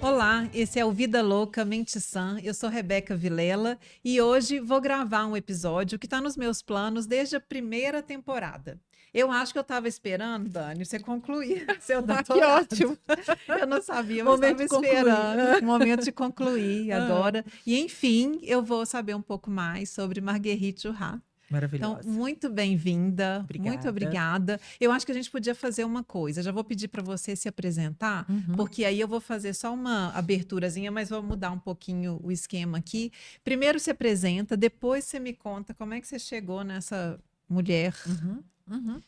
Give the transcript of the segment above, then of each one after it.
Olá, esse é o Vida Louca Mente Sã. Eu sou Rebeca Vilela e hoje vou gravar um episódio que está nos meus planos desde a primeira temporada. Eu acho que eu estava esperando, Dani, você concluir seu Que doutorado. ótimo. Eu não sabia, mas Momento estava de concluir. esperando o momento de concluir Ah, agora. E, enfim, eu vou saber um pouco mais sobre Marguerite Duras. Então, Maravilhosa. muito bem-vinda, muito Obrigada. obrigada. Eu acho que a gente podia fazer uma coisa. Já vou pedir para você se apresentar, Uhum. porque aí eu vou fazer só uma aberturazinha, mas vou mudar um pouquinho o esquema aqui. Primeiro se apresenta, depois você me conta como é que você chegou nessa mulher. Uhum.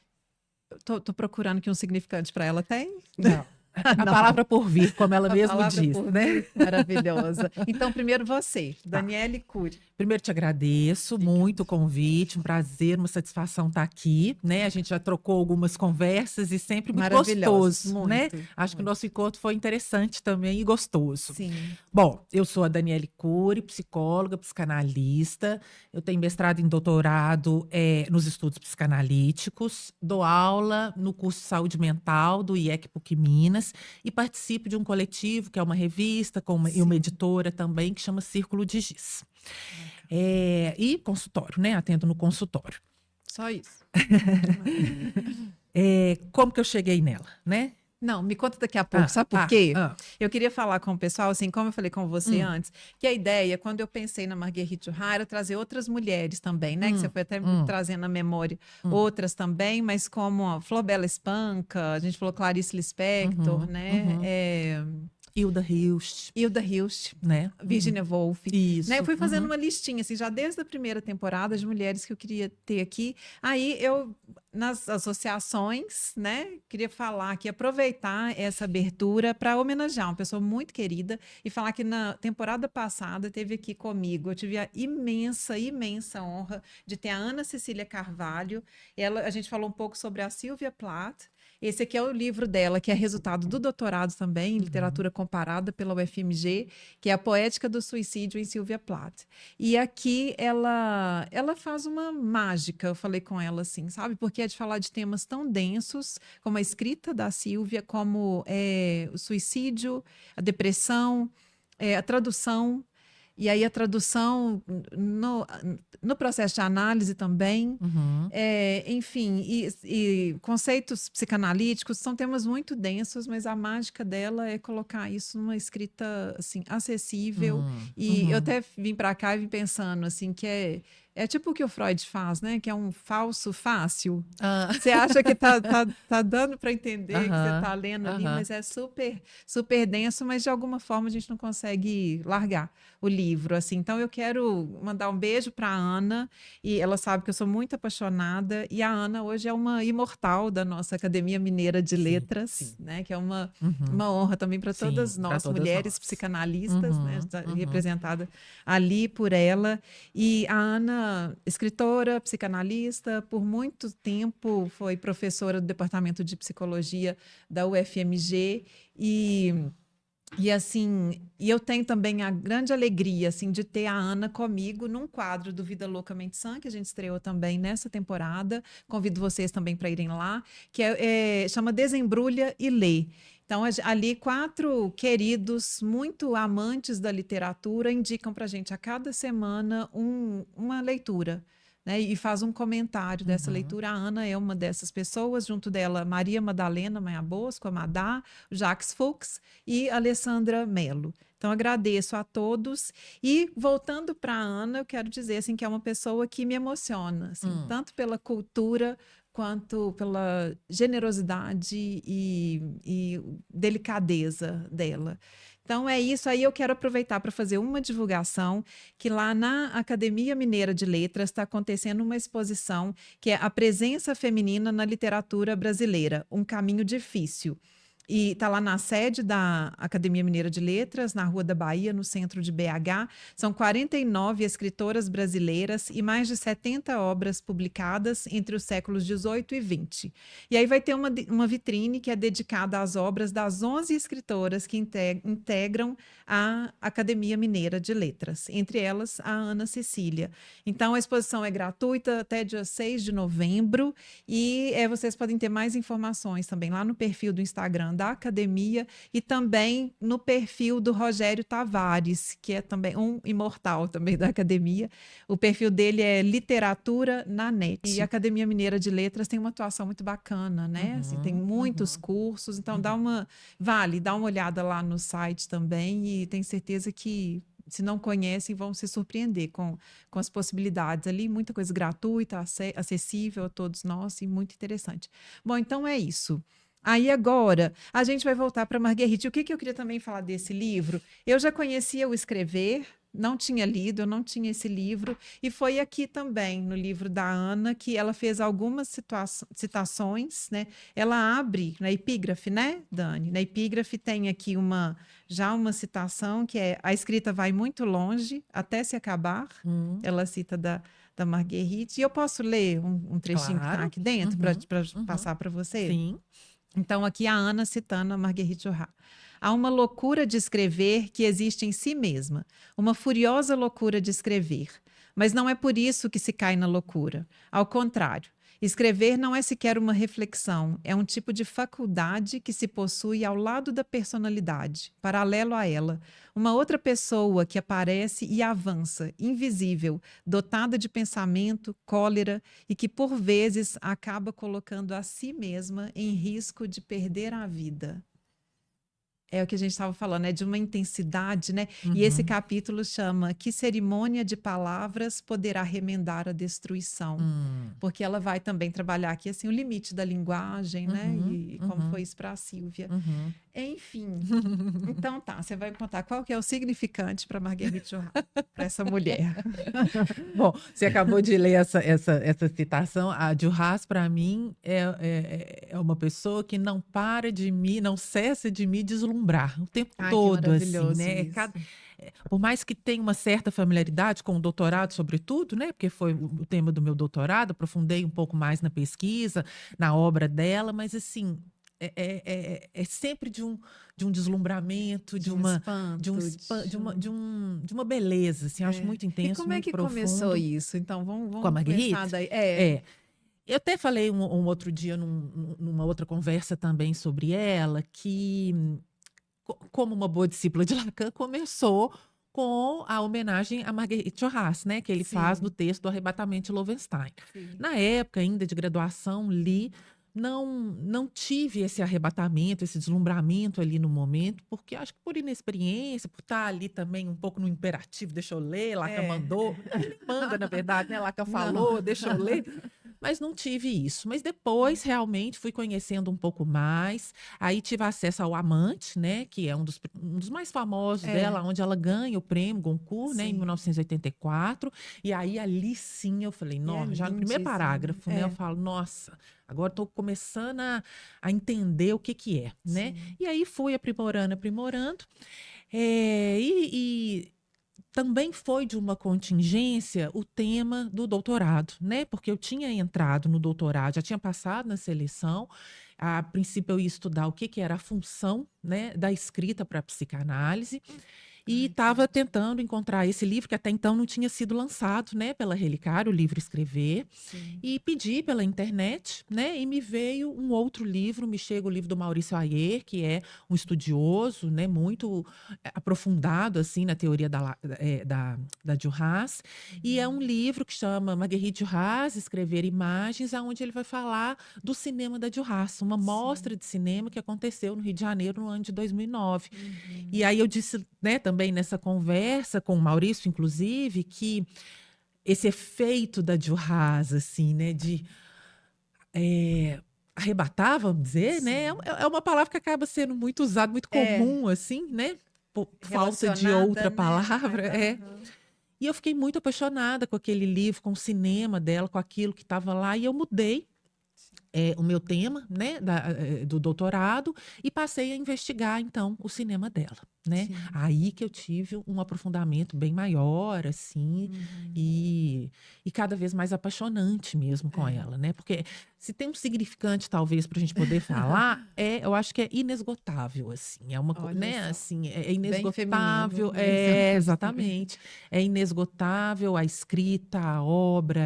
Tô procurando aqui um significante para ela. Tem? Não. A Não. palavra por vir, como ela A mesma palavra diz, por né? vir, maravilhosa. Então, primeiro você, Tá. Daniele Cury. Primeiro te agradeço muito o convite, um prazer, uma satisfação estar aqui, né? A gente já trocou algumas conversas e sempre muito Maravilhosos, gostoso, né? muito, Acho que o muito. nosso encontro foi interessante também e gostoso. Sim. Bom, eu sou a Daniele Cury, psicóloga, psicanalista. Eu tenho mestrado e doutorado nos estudos psicanalíticos. Dou aula no curso de saúde mental do IEC PUC Minas e participo de um coletivo, que é uma revista e uma Sim. editora também, que chama Círculo de Giz. E consultório, né? Atendo no consultório. Só isso. Como que eu cheguei nela, né? Não, me conta daqui a pouco. Sabe por quê? Ah. Eu queria falar com o pessoal, assim, como eu falei com você antes, que a ideia, quando eu pensei na Marguerite Duras, era trazer outras mulheres também, né? Que você foi até trazendo na memória outras também, mas como a Flor Bela Espanca, a gente falou Clarice Lispector, né? Hilda Hilst, Hilda Hilst, né? Virginia Woolf. Isso. Né? Eu fui fazendo uma listinha, assim, já desde a primeira temporada, de mulheres que eu queria ter aqui. Aí eu, nas associações, né, queria falar aqui, aproveitar essa abertura para homenagear uma pessoa muito querida e falar que na temporada passada teve aqui comigo. Eu tive a imensa, imensa honra de ter a Ana Cecília Carvalho. A gente falou um pouco sobre a Sylvia Plath. Esse aqui é o livro dela, que é resultado do doutorado também, em literatura comparada pela UFMG, que é A Poética do Suicídio em Sylvia Plath. E aqui ela faz uma mágica, eu falei com ela assim, sabe? Porque é de falar de temas tão densos, como a escrita da Sylvia, como o suicídio, a depressão, a tradução. E aí a tradução no processo de análise também, enfim, e conceitos psicanalíticos são temas muito densos, mas a mágica dela é colocar isso numa escrita assim acessível. E eu até vim para cá e vim pensando assim que é tipo o que o Freud faz, né? Que é um falso fácil. Você acha que tá dando para entender que você está lendo ali, mas é super, super denso, mas de alguma forma a gente não consegue largar o livro, assim. Então eu quero mandar um beijo para a Ana, e ela sabe que eu sou muito apaixonada, e a Ana hoje é uma imortal da nossa Academia Mineira de Letras, né? Que é uma honra também para todas nós, mulheres psicanalistas, né? Representada ali por ela. E a Ana, escritora, psicanalista, por muito tempo foi professora do Departamento de Psicologia da UFMG e assim, eu tenho também a grande alegria assim de ter a Ana comigo num quadro do Vida Louca Mente Sã, que a gente estreou também nessa temporada. Convido vocês também para irem lá, que chama Desembrulha e Lê. Então, ali 4 queridos, muito amantes da literatura, indicam para a gente a cada semana uma leitura, né? E faz um comentário dessa leitura. A Ana é uma dessas pessoas, junto dela Maria Madalena Maia Bosco, a Madá, Jacques Fuchs e Alessandra Mello. Então, agradeço a todos. E, voltando para a Ana, eu quero dizer assim, que é uma pessoa que me emociona, assim, tanto pela cultura quanto pela generosidade e delicadeza dela. Então é isso aí, eu quero aproveitar para fazer uma divulgação, que lá na Academia Mineira de Letras está acontecendo uma exposição que é A Presença Feminina na Literatura Brasileira, um caminho difícil. E está lá na sede da Academia Mineira de Letras, na Rua da Bahia, no centro de BH. São 49 escritoras brasileiras e mais de 70 obras publicadas entre os séculos 18 e 20. E aí vai ter uma vitrine que é dedicada às obras das 11 escritoras que integram a Academia Mineira de Letras, entre elas a Ana Cecília. Então a exposição é gratuita até dia 6 de novembro e vocês podem ter mais informações também lá no perfil do Instagram da da academia e também no perfil do Rogério Tavares, que é também um imortal também da academia. O perfil dele é Literatura na Net. E a Academia Mineira de Letras tem uma atuação muito bacana, né? Assim, tem muitos cursos, então dá uma olhada lá no site também e tenho certeza que se não conhecem, vão se surpreender com as possibilidades ali, muita coisa gratuita, acessível a todos nós e muito interessante. Bom, então é isso. Aí agora, a gente vai voltar para Marguerite. O que eu queria também falar desse livro? Eu já conhecia o Escrever, não tinha lido, eu não tinha esse livro, e foi aqui também, no livro da Ana, que ela fez algumas citações, né? Ela abre na epígrafe, né, Dani? Na epígrafe tem aqui já uma citação que é: a escrita vai muito longe até se acabar. Ela cita da Marguerite. E eu posso ler um trechinho que está aqui dentro para passar para você? Sim. Então, aqui a Ana citando a Marguerite Duras. Há uma loucura de escrever que existe em si mesma, uma furiosa loucura de escrever. Mas não é por isso que se cai na loucura. Ao contrário, escrever não é sequer uma reflexão, é um tipo de faculdade que se possui ao lado da personalidade, paralelo a ela. Uma outra pessoa que aparece e avança, invisível, dotada de pensamento, cólera e que, por vezes, acaba colocando a si mesma em risco de perder a vida. É o que a gente estava falando, de uma intensidade, né? E esse capítulo chama Que Cerimônia de Palavras Poderá Remendar a Destruição? Porque ela vai também trabalhar aqui assim, o limite da linguagem, né? E como foi isso para a Sílvia. Enfim. Então tá, você vai contar qual que é o significante para Marguerite Duras, para essa mulher. Bom, você acabou de ler essa citação. A Duras, para mim, é uma pessoa que não não cessa de me deslumbrar o tempo todo, assim, né? Por mais que tenha uma certa familiaridade com o doutorado, sobretudo, né? Porque foi o tema do meu doutorado, aprofundei um pouco mais na pesquisa, na obra dela, mas assim, é sempre de um deslumbramento, de uma beleza, assim, acho muito intenso, e como muito que profundo. começou isso? Então, vamos com a Marguerite? começar daí. Eu até falei um outro dia, numa outra conversa também sobre ela, que, como uma boa discípula de Lacan, começou com a homenagem a Marguerite Duras, né, que ele faz no texto do Arrebatamento de Loewenstein. Na época ainda de graduação, não tive esse arrebatamento, esse deslumbramento ali no momento, porque acho que por inexperiência, por estar ali também um pouco no imperativo, deixa eu ler, Lacan mandou, ele manda, na verdade, né? Lacan falou, deixa eu ler. Mas não tive isso. Mas depois, realmente, fui conhecendo um pouco mais. Aí tive acesso ao Amante, né? Que é um dos mais famosos dela, onde ela ganha o prêmio Goncourt, né? Em 1984. E aí, ali sim, eu falei, nossa, já no primeiro parágrafo, né? Eu falo, nossa, agora estou começando a entender o que é, né? E aí fui aprimorando. E também foi de uma contingência o tema do doutorado, né? Porque eu tinha entrado no doutorado, já tinha passado na seleção. A princípio, eu ia estudar o que era a função, né, da escrita para a psicanálise. E estava tentando encontrar esse livro, que até então não tinha sido lançado, né, pela Relicário, o livro Escrever. E pedi pela internet, né, e me veio um outro livro, me chega o livro do Maurício Ayer, que é um estudioso, né, muito aprofundado, assim, na teoria da Duras. E é um livro que chama Marguerite Duras, Escrever Imagens, onde ele vai falar do cinema da Duras, uma mostra de cinema que aconteceu no Rio de Janeiro no ano de 2009. E aí eu disse, né, também nessa conversa com o Maurício, inclusive, que esse efeito da Duras, assim, né, de arrebatar, vamos dizer, né, é uma palavra que acaba sendo muito usada, muito comum, assim, né, por falta de outra palavra, E eu fiquei muito apaixonada com aquele livro, com o cinema dela, com aquilo que estava lá, e eu mudei o meu tema, né, do doutorado, e passei a investigar, então, o cinema dela, né? Aí que eu tive um aprofundamento bem maior, assim, e cada vez mais apaixonante mesmo com ela, né? Porque se tem um significante, talvez, para a gente poder falar, eu acho que é inesgotável, assim, é uma coisa, né, assim, é inesgotável, exatamente, é inesgotável a escrita, a obra,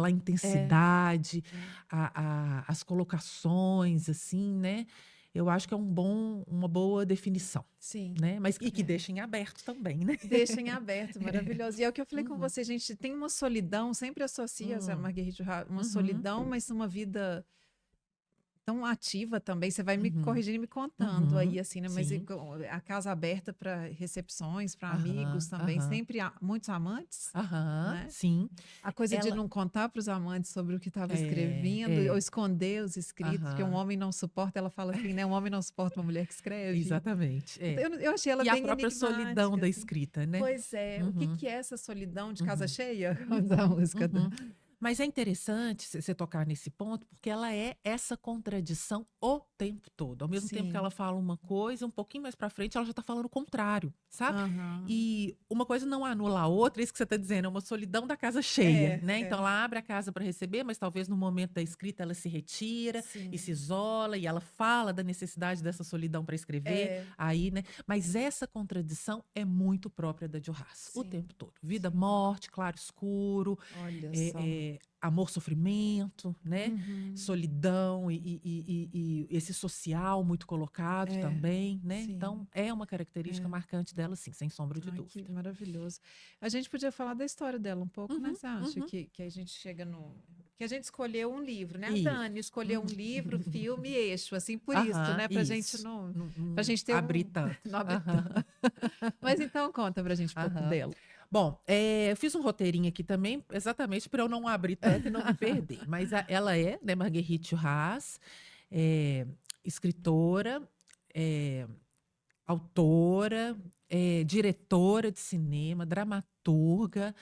a intensidade, as colocações, assim, né? eu acho que é uma boa definição, Sim. né? Mas e que deixa em aberto também, né? Deixa em aberto, maravilhoso. E é o que eu falei com Uhum. você, gente, tem uma solidão, sempre associa a Marguerite Duras, uma Uhum. solidão, mas uma vida tão ativa também. Você vai me Uhum. corrigindo e me contando aí, Uhum. assim, né? Mas Sim. a casa aberta para recepções, para amigos também, Aham. sempre há muitos amantes, Aham. né? Sim. A coisa de Ela não contar para os amantes sobre o que estava é, escrevendo, ou é. esconder os escritos, que um Aham. homem não suporta, ela fala assim, né? Um homem não suporta uma mulher que escreve. Exatamente. Então, É. eu achei ela E a bem própria solidão enigmática, da assim. escrita, né? Pois é, o que Uhum. que é essa solidão de casa Uhum. cheia? Vamos usar a música. Uhum. Mas é interessante você tocar nesse ponto, porque ela é essa contradição o tempo todo. Ao mesmo tempo que ela Sim. fala uma coisa, um pouquinho mais pra frente, ela já tá falando o contrário, sabe? Aham. E uma coisa não anula a outra, é isso que você está dizendo, é uma solidão da casa cheia, É, né? é. Então ela abre a casa para receber, mas talvez no momento da escrita ela se retira e se Sim. isola, e ela fala da necessidade dessa solidão para escrever, É. aí, né? Mas essa contradição é muito própria da Duras, o Sim. tempo todo. Vida, Sim. morte, claro, escuro, Olha só. amor, sofrimento, né? Uhum. Solidão e esse social muito colocado É. também, né? Sim. Então é uma característica É. marcante dela, sim, sem sombra de Ai, que dúvida. maravilhoso. A gente podia falar da história dela um pouco, né? Uhum, Você acha uhum. que a gente chega no. Que a gente escolheu um livro, né? A Isso. Dani escolheu um Uhum. livro, filme e eixo, assim, por isso, Aham, né? Pra gente isso. não. Pra Não gente ter abrir um. tanto. Não abrir Aham, tanto. Mas então conta pra gente um pouco aham. dela. Bom, eu fiz um roteirinho aqui também, exatamente para eu não abrir tanto e não me perder. Mas ela é, né, Marguerite Duras, escritora, é, autora, diretora de cinema, dramaturga,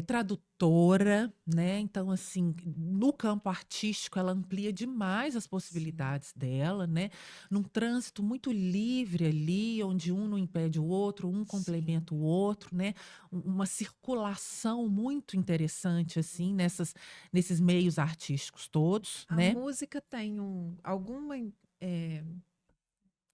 tradutora, né? Então, assim, no campo artístico, ela amplia demais as Sim. possibilidades dela, né? Num trânsito muito livre ali, onde um não impede o outro, um Sim. complementa o outro, né? Uma circulação muito interessante, assim, nesses meios artísticos todos, A né? música tem alguma é,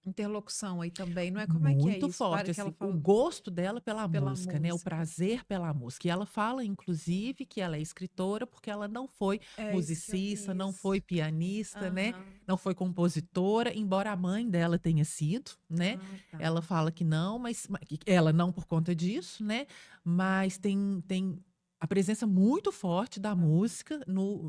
interlocução aí também, não é? Como é que é Muito isso? Para forte, que ela assim, o fala gosto dela pela pela música, né, o música. prazer pela música. E ela fala, inclusive, que ela é escritora porque ela não foi É isso que eu musicista, vi não isso. foi pianista, né, Aham. não foi compositora, embora a mãe dela tenha sido, né. Ah, tá. Ela fala que não, mas que ela não por conta disso, né, mas tem a presença muito forte da Tá. música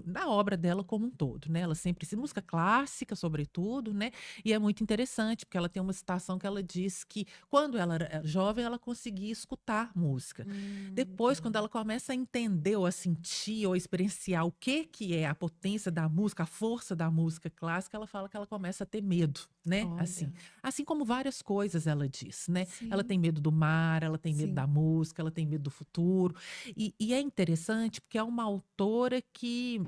na obra dela como um todo, né. Ela sempre música clássica, sobretudo, né, e é muito interessante, porque ela tem uma citação que ela diz que quando ela era jovem, ela conseguia escutar música. Tá. Depois, quando ela começa a entender ou a sentir ou a experienciar o que que é a potência da música, a força da música clássica, ela fala que ela começa a ter medo, né? Olha. Assim como várias coisas ela diz, né? Ela Sim, tem medo do mar, ela tem medo da sim. música, ela tem medo do futuro. E é interessante porque é uma autora que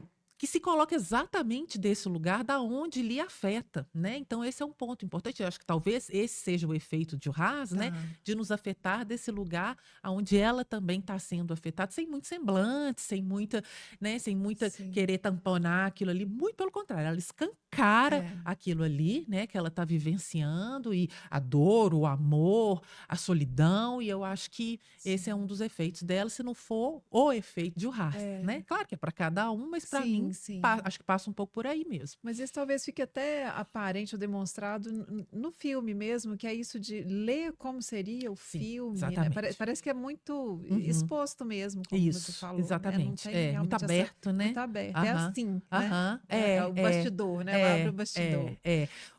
se coloca exatamente desse lugar da onde lhe afeta, né? Então esse é um ponto importante. Eu acho que talvez esse seja o efeito de Haas, né? Tá. De nos afetar desse lugar aonde ela também está sendo afetada, sem muito semblante, sem muita, né? Sem muita Sim. querer tamponar aquilo ali. Muito pelo contrário, ela escancara É. aquilo ali, né? Que ela está vivenciando e a dor, o amor, a solidão. E eu acho que esse é Sim. um dos efeitos dela, se não for o efeito de Haas, É. né? Claro que é para cada um, mas para Sim, mim sim. acho que passa um pouco por aí mesmo. Mas isso talvez fique até aparente ou demonstrado no filme mesmo, que é isso de ler como seria o Sim, filme, né? exatamente. Parece que é muito Uhum. exposto mesmo, como você Isso, falou, né? Não exatamente. tem É, muito realmente essa aberto, né? muito aberto. É Aham, assim, né? aham. É o bastidor, né? Ela abre o bastidor. Vou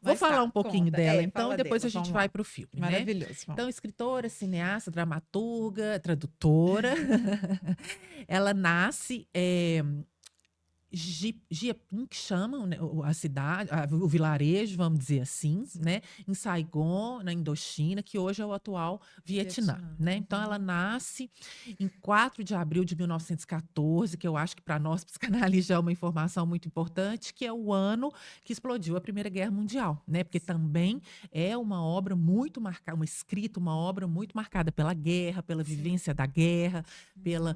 Mas falar tá, um pouquinho conta. dela, É, então, e fala depois dela. a gente Vamos vai lá. para o filme, né? Maravilhoso. Vamos. Então, escritora, cineasta, dramaturga, tradutora. Ela nasce Jieping, que chamam, né, a cidade, o vilarejo, vamos dizer assim, Sim. né, em Saigon, na Indochina, que hoje é o atual Vietnã, Vietnã. né? Então ela nasce em 4 de abril de 1914, que eu acho que para nós psicanalistas é uma informação muito importante, que é o ano que explodiu a Primeira Guerra Mundial, né? Porque também é uma obra muito marcada, uma escrita, uma obra muito marcada pela guerra, pela Sim. vivência da guerra, pelo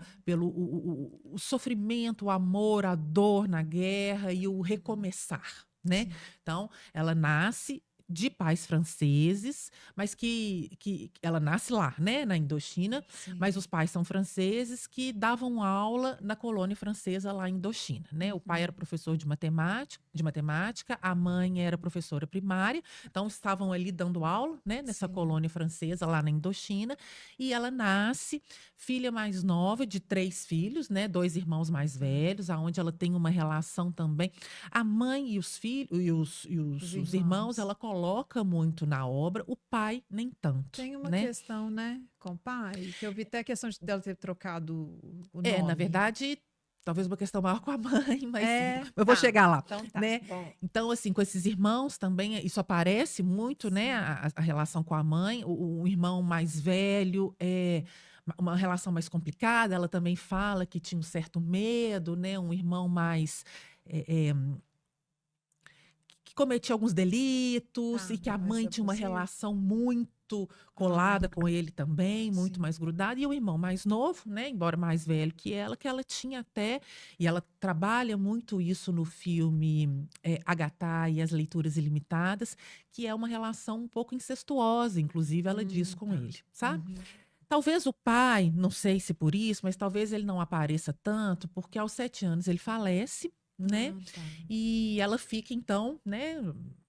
o sofrimento, o amor, a dor na guerra e o recomeçar, né? Sim. Então, ela nasce de pais franceses, mas que ela nasce lá, né, na Indochina, Sim. mas os pais são franceses que davam aula na colônia francesa lá em Indochina, né? O pai era professor de matemática, a mãe era professora primária, então estavam ali dando aula, né, nessa Sim. colônia francesa lá na Indochina, e ela nasce filha mais nova de 3 filhos, né, 2 irmãos mais velhos, aonde ela tem uma relação também. A mãe e os filhos os irmãos, ela coloca muito na obra, o pai nem tanto, Tem uma né? questão, né, com o pai, que eu vi até a questão dela ter trocado o Na nome. verdade, talvez uma questão maior com a mãe, mas eu vou Tá. chegar lá, Então tá, né? bom. Então, assim, com esses irmãos também, isso aparece muito, né? A relação com a mãe, o irmão mais velho é uma relação mais complicada. Ela também fala que tinha um certo medo, né? Um irmão mais que cometia alguns delitos Tá, e que a mais mãe tinha uma abusivo. relação muito colada com ele também, muito Sim. mais grudada. E o irmão mais novo, né, embora mais velho que ela tinha até, e ela trabalha muito isso no filme Agatha e as Leituras Ilimitadas, que é uma relação um pouco incestuosa, inclusive ela diz com Tá. ele, sabe? Talvez o pai, não sei se por isso, mas talvez ele não apareça tanto, porque aos 7 anos ele falece, né? Tá. E ela fica, então, né,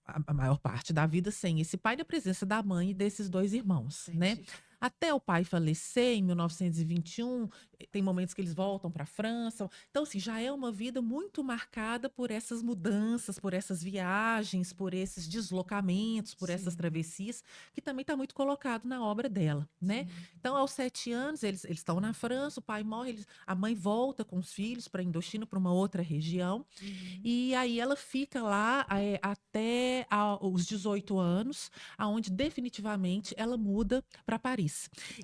a maior parte da vida sem esse pai, da presença da mãe e desses 2 irmãos, né? Entendi. Até o pai falecer em 1921, tem momentos que eles voltam para a França. Então, assim, já é uma vida muito marcada por essas mudanças, por essas viagens, por esses deslocamentos, por essas Sim. travessias, que também está muito colocado na obra dela, né? Então, aos 7 anos, eles estão na França, o pai morre, a mãe volta com os filhos para a Indochina, para uma outra região. E aí ela fica lá até os 18 anos, aonde definitivamente ela muda para Paris.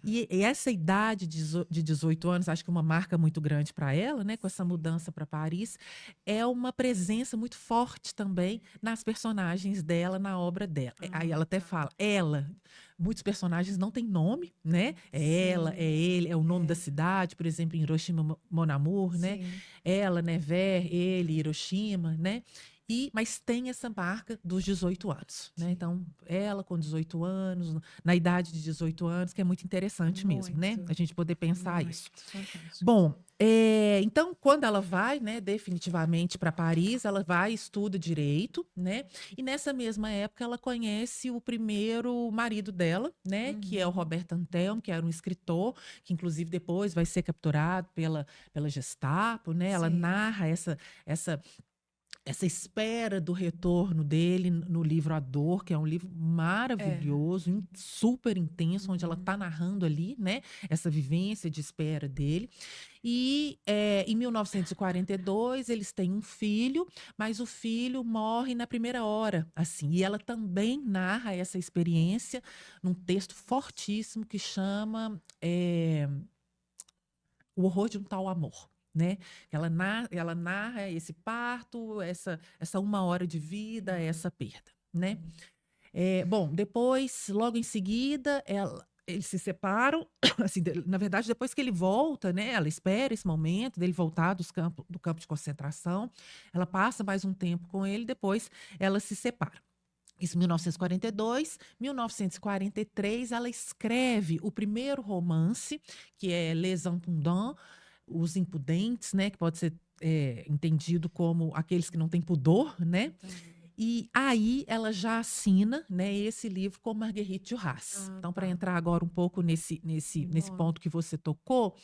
E essa idade de 18 anos, acho que uma marca muito grande para ela, né, com essa mudança para Paris, é uma presença muito forte também nas personagens dela, na obra dela. Aí ela até fala, muitos personagens não têm nome, né? É ela, é ele, é o nome da cidade, por exemplo, em Hiroshima, Mon Amour, né? Sim. Ela, Nevers, ele, Hiroshima, né? Mas tem essa marca dos 18 anos, né? Então, ela com 18 anos, na idade de 18 anos, que é muito interessante mesmo, né? Muito. A gente poder pensar Muito. isso. Fantástico. Bom, então, quando ela vai, né, definitivamente para Paris, ela vai e estuda direito, né? E nessa mesma época ela conhece o primeiro marido dela, né, que é o Robert Antelme, que era um escritor, que inclusive depois vai ser capturado pela Gestapo, né? Ela Sim. narra essa espera do retorno dele no livro A Dor, que é um livro maravilhoso, super intenso, onde ela está narrando ali, né, essa vivência de espera dele. E em 1942 eles têm um filho, mas o filho morre na primeira hora, assim. E ela também narra essa experiência num texto fortíssimo que chama O Horror de um Tal Amor. Né? Ela narra esse parto, essa 1 hora de vida, essa perda, né? Bom, depois, logo em seguida, eles se separam. Assim, na verdade, depois que ele volta, né? Ela espera esse momento dele voltar do campo de concentração. Ela passa mais um tempo com ele, depois ela se separa. Isso em 1942. 1943, ela escreve o primeiro romance, que é Les Impudents, Os Impudentes, né? Que pode ser entendido como aqueles que não têm pudor, né? E aí ela já assina, né, esse livro com Marguerite Duras. Então, para entrar agora um pouco nesse ponto que você tocou,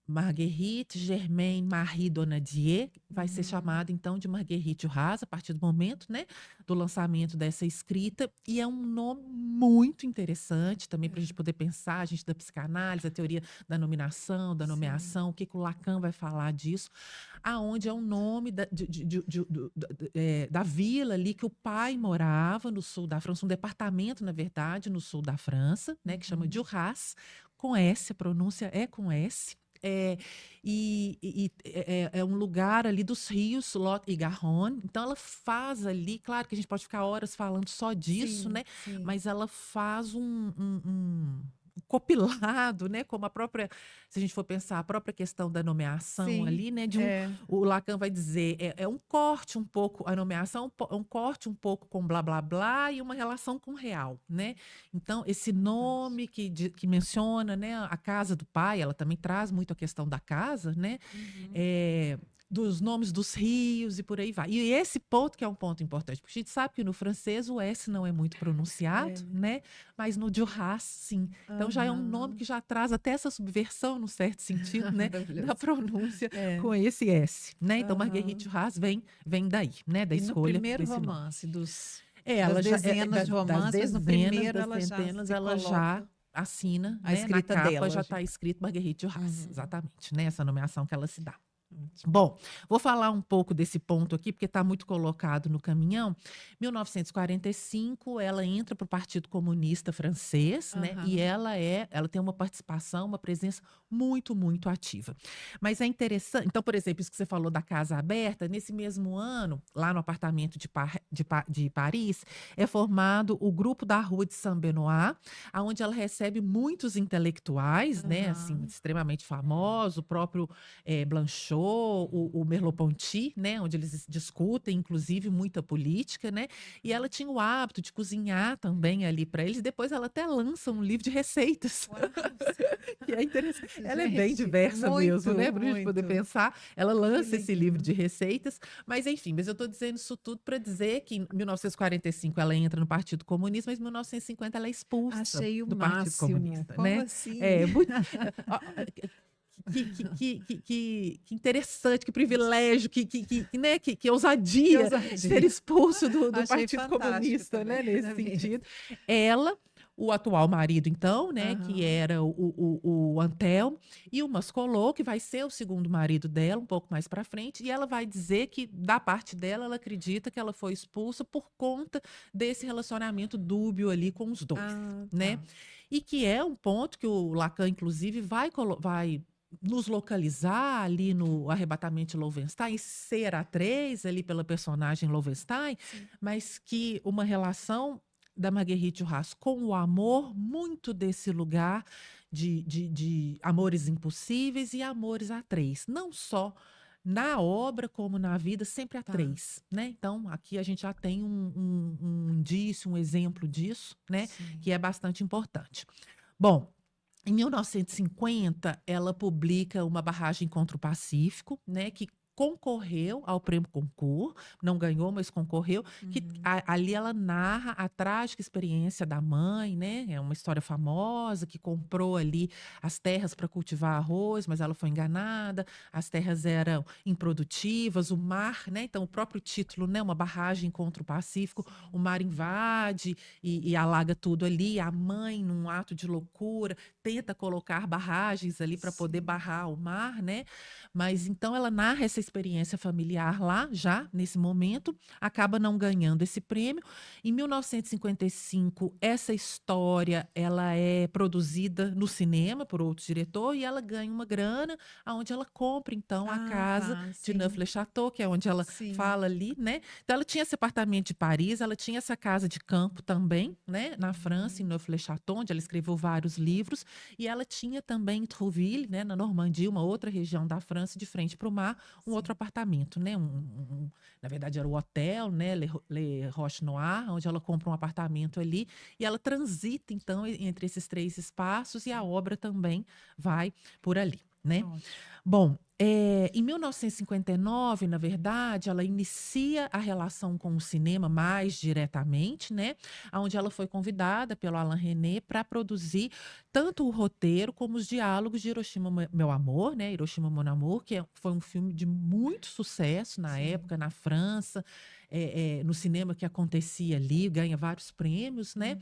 Marguerite Germaine Marie Donadier vai ser chamada, então, de Marguerite Duras, a partir do momento, né, do lançamento dessa escrita. E é um nome muito interessante também para a gente poder pensar, a gente da psicanálise, a teoria da nominação, da nomeação, o que o Lacan vai falar disso, aonde é o nome da vila ali que o pai morava no sul da França, um departamento, na verdade, no sul da França, né, que chama Duras, com S, a pronúncia é com S. É um lugar ali dos rios Lot e Garonne. Então ela faz ali, claro que a gente pode ficar horas falando só disso, Sim, né? sim. Mas ela faz copilado, né? Como a própria, se a gente for pensar, a própria questão da nomeação Sim, ali, né? é. O Lacan vai dizer, é um corte um pouco, a nomeação é um corte um pouco com blá blá blá e uma relação com o real, né? Então, esse nome que menciona, né, a casa do pai, ela também traz muito a questão da casa, né? Uhum. Dos nomes dos rios e por aí vai. E esse ponto que é um ponto importante, porque a gente sabe que no francês o S não é muito pronunciado, né? Mas no Duras, sim. Então já é um nome que já traz até essa subversão, no certo sentido, né? Da pronúncia com esse S, né? Então Marguerite Duras vem daí, né? Da E no escolha primeiro desse nome. romance, das Ela já dezenas de das romances, no dezenas, primeiro das ela já centenas, se ela já coloca assina, a né? Na escrita capa dela. já está escrito Marguerite Duras, Uhum. exatamente, né? Essa nomeação que ela se dá. Ótimo. Bom, vou falar um pouco desse ponto aqui, porque está muito colocado no caminhão. 1945, ela entra para o Partido Comunista Francês, né? E ela tem uma participação, uma presença muito, muito ativa. Mas é interessante. Então, por exemplo, isso que você falou da Casa Aberta, nesse mesmo ano, lá no apartamento de Paris, é formado o grupo da Rua de Saint-Benoît, onde ela recebe muitos intelectuais, né? Assim, extremamente famosos, o próprio Blanchot, o Merleau-Ponty, né, onde eles discutem, inclusive, muita política, né, e ela tinha o hábito de cozinhar também ali para eles, e depois ela até lança um livro de receitas, que é interessante. Ela é bem diversa mesmo, né, para a gente poder pensar. Ela lança esse livro de receitas, mas enfim, mas eu estou dizendo isso tudo para dizer que em 1945 ela entra no Partido Comunista, mas em 1950 ela é expulsa do Partido Comunista, Como né? assim? Que interessante, que privilégio, né, que ousadia ser expulso do Partido Comunista, né, nesse sentido. Ela, o atual marido, então, né, que era o Antelme, e o Mascolot, que vai ser o segundo marido dela, um pouco mais para frente, e ela vai dizer que, da parte dela, ela acredita que ela foi expulsa por conta desse relacionamento dúbio ali com os dois, né? E que é um ponto que o Lacan, inclusive, vai nos localizar ali no Arrebatamento de Loewenstein, ser a 3 ali pela personagem Loewenstein, mas que uma relação da Marguerite Duras com o amor, muito desse lugar de amores impossíveis e amores a 3, não só na obra como na vida, sempre a 3, né? Então, aqui a gente já tem um indício, um exemplo disso, né? Que é bastante importante. Bom, em 1950, ela publica uma barragem contra o Pacífico, né, que concorreu ao Prêmio Goncourt, não ganhou, mas concorreu, que ali ela narra a trágica experiência da mãe, né? É uma história famosa que comprou ali as terras para cultivar arroz, mas ela foi enganada, as terras eram improdutivas, o mar, né? Então o próprio título, né, uma barragem contra o Pacífico, o mar invade e alaga tudo ali, a mãe num ato de loucura tenta colocar barragens ali para poder barrar o mar, né? Mas então ela narra essa experiência familiar lá, já nesse momento, acaba não ganhando esse prêmio. Em 1955, essa história ela é produzida no cinema por outro diretor e ela ganha uma grana, onde ela compra então a casa de Neuf-le-Château, que é onde ela fala ali, né? Então ela tinha esse apartamento de Paris, ela tinha essa casa de campo também, né? Na França, em Neuf-le-Château, onde ela escreveu vários livros, e ela tinha também em Trouville, né? Na Normandia, uma outra região da França, de frente para o mar, um outro apartamento, né? Na verdade, era o hotel, né? Le Roche Noir, onde ela compra um apartamento ali e ela transita, então, entre esses 3 espaços e a obra também vai por ali, né? Bom, em 1959, na verdade, ela inicia a relação com o cinema mais diretamente, né? Onde ela foi convidada pelo Alain Resnais para produzir tanto o roteiro como os diálogos de Hiroshima, Meu Amor, né? Hiroshima, Mon Amour, que foi um filme de muito sucesso na época, na França, no cinema que acontecia ali, ganha vários prêmios, né?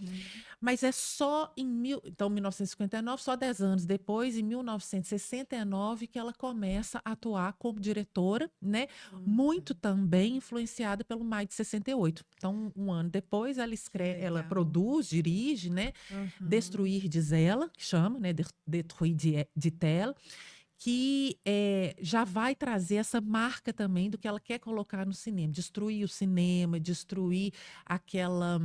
Mas é só então, 1959, só 10 anos depois, em 1969, que ela começa a atuar como diretora, né? Muito também influenciada pelo Maio de 68. Então, um ano depois, ela produz, dirige, né? Destruir, diz ela, que chama, né? Détruire, dit-elle, que já vai trazer essa marca também do que ela quer colocar no cinema, destruir o cinema, destruir aquela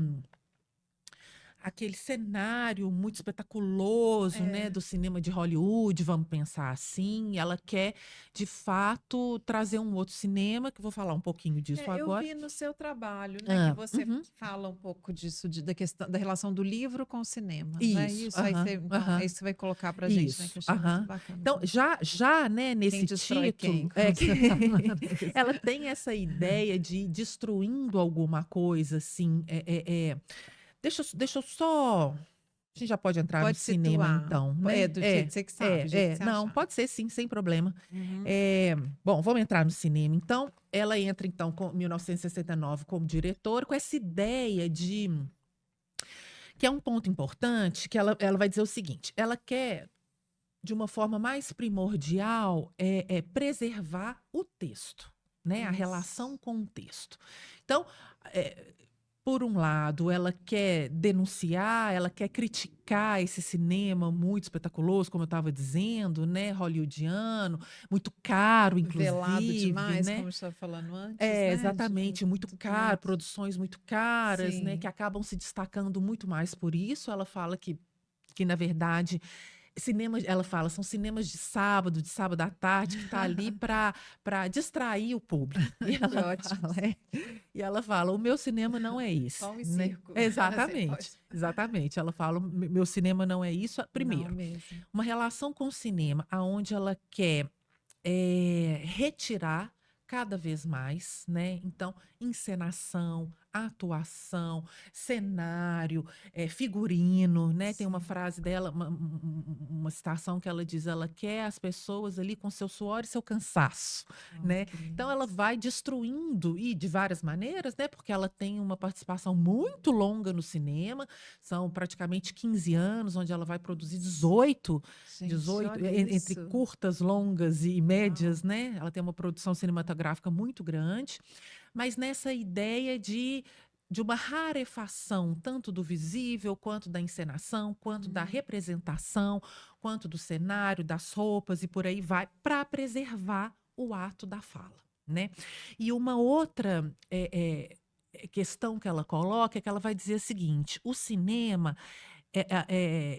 aquele cenário muito espetaculoso, né, do cinema de Hollywood, vamos pensar assim. Ela quer, de fato, trazer um outro cinema, que eu vou falar um pouquinho disso Eu agora. vi no seu trabalho, né, que você Uhum. fala um pouco disso, da questão da relação do livro com o cinema, não é Isso, isso? Aí você, então, é aham, isso que você vai colocar pra gente, né, que isso, eu achei muito aham. bacana Então, também. já, né, Quem nesse destrói título, quem, como você tá falando. ela tem essa ideia de destruindo alguma coisa, assim, deixa eu só. A gente já pode entrar no Pode cinema, situar, então, né? do jeito você que sabe, do jeito que você Não, achar. pode ser sim, sem problema. Uhum. Bom, vamos entrar no cinema. Então, ela entra, então, com 1969 como diretora, com essa ideia de. Que é um ponto importante, que ela vai dizer o seguinte: ela quer, de uma forma mais primordial, preservar o texto, né? A relação Isso. com o texto. Então, é, por um lado, ela quer denunciar, ela quer criticar esse cinema muito espetaculoso, como eu estava dizendo, né? Hollywoodiano, muito caro, Velado inclusive, demais, né? como eu estava falando antes, né? De Exatamente, muito tudo caro, muito. produções muito caras, né? Que Sim. acabam se destacando muito mais por isso. Ela fala que na verdade, cinemas, ela fala, são cinemas de sábado à tarde, que tá ali para distrair o público. E Que ótimo. e ela fala, o meu cinema não é esse, Pão e né? circo. Você Exatamente, pode. exatamente. Ela fala, meu cinema não é isso. Não Primeiro, mesmo. uma relação com o cinema, aonde ela quer retirar cada vez mais, né? Então, encenação, atuação, cenário, figurino, né? Tem uma Sim. frase dela, uma citação que ela diz, ela quer as pessoas ali com seu suor e seu cansaço, Oh, né? que Então, lindo. ela vai destruindo, e de várias maneiras, né? Porque ela tem uma participação muito longa no cinema, são praticamente 15 anos, onde ela vai produzir 18 Gente, 18, olha entre isso. curtas, longas e Uau. médias, né? Ela tem uma produção cinematográfica muito grande, mas nessa ideia de uma rarefação, tanto do visível, quanto da encenação, quanto da Hum, representação, quanto do cenário, das roupas e por aí vai, para preservar o ato da fala, né? E uma outra questão que ela coloca é que ela vai dizer o seguinte: o cinema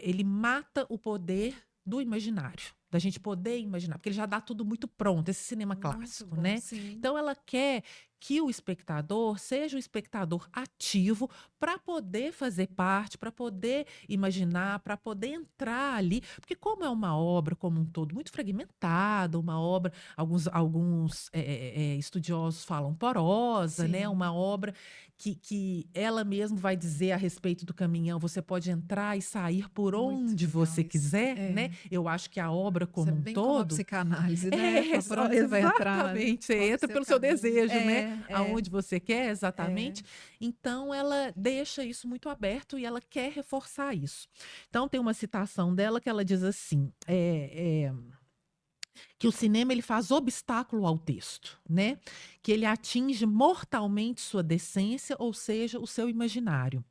ele mata o poder do imaginário, da gente poder imaginar, porque ele já dá tudo muito pronto, esse cinema muito clássico, bom, né? sim. Então ela quer que o espectador seja o espectador ativo para poder fazer parte, para poder imaginar, para poder entrar ali, porque como é uma obra como um todo muito fragmentada, uma obra, alguns estudiosos falam porosa, né? Sim. Uma obra que ela mesma vai dizer a respeito do caminhão, você pode entrar e sair por Muito onde legal você isso. quiser, né? Eu acho que a obra Isso é como um bem como a todo psicanálise, né? Por onde você vai entrar, exatamente, você qual que é o entra seu pelo seu caminho. desejo, né? É, Aonde você quer, é. exatamente. Então ela deixa isso muito aberto e ela quer reforçar isso. Então tem uma citação dela que ela diz assim, que o cinema ele faz obstáculo ao texto, né? Que ele atinge mortalmente sua decência, ou seja, o seu imaginário.